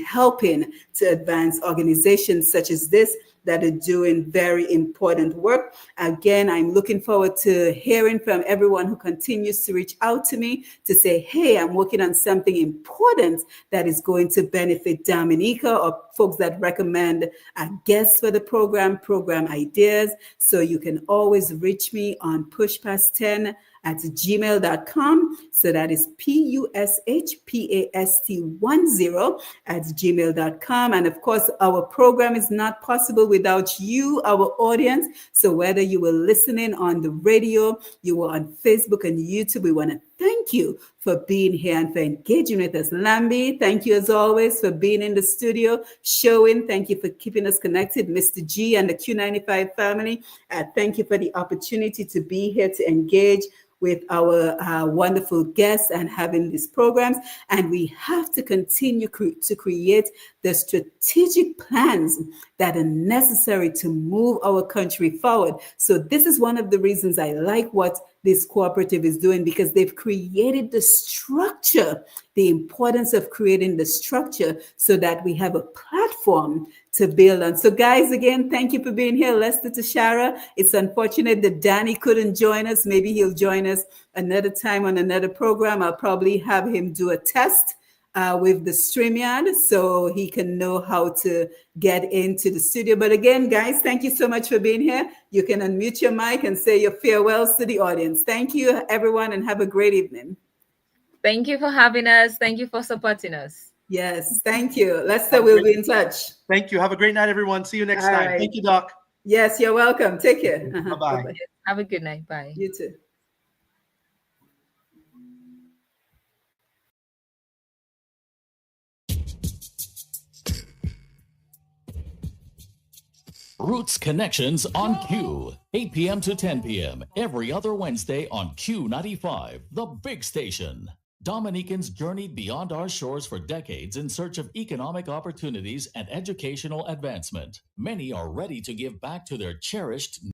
helping to advance organizations such as this that are doing very important work? Again, I'm looking forward to hearing from everyone who continues to reach out to me to say, hey, I'm working on something important that is going to benefit Dominica, or folks that recommend guests for the program ideas. So you can always reach me on pushpast10 at gmail.com. So that is pushpast10 at gmail.com. And of course, our program is not possible without you, our audience. So whether you were listening on the radio, you were on Facebook and YouTube, we want to thank you for being here and for engaging with us. Lambi, thank you as always for being in the studio, showing. Thank you for keeping us connected. Mr. G and the Q95 family, thank you for the opportunity to be here to engage with our wonderful guests and having these programs. And we have to continue to create the strategic plans that are necessary to move our country forward. So this is one of the reasons I like what this cooperative is doing, because they've created the structure, the importance of creating the structure so that we have a platform to build on. So guys, again, thank you for being here. Lester, Tashara, it's unfortunate that Danny couldn't join us. Maybe he'll join us another time on another program. I'll probably have him do a test with the StreamYard so he can know how to get into the studio. But again, guys, thank you so much for being here. You can unmute your mic and say your farewells to the audience. Thank you, everyone, and have a great evening. Thank you for having us. Thank you for supporting us. Yes, thank you. Lester will be in touch. Thank you. Have a great night, everyone. See you next time. Right. Thank you, Doc. Yes, you're welcome. Take care. Bye-bye. Bye-bye. Have a good night. Bye. You too. Roots Connections on Q, 8 p.m. to 10 p.m. every other Wednesday on Q95, the big station. Dominicans journeyed beyond our shores for decades in search of economic opportunities and educational advancement. Many are ready to give back to their cherished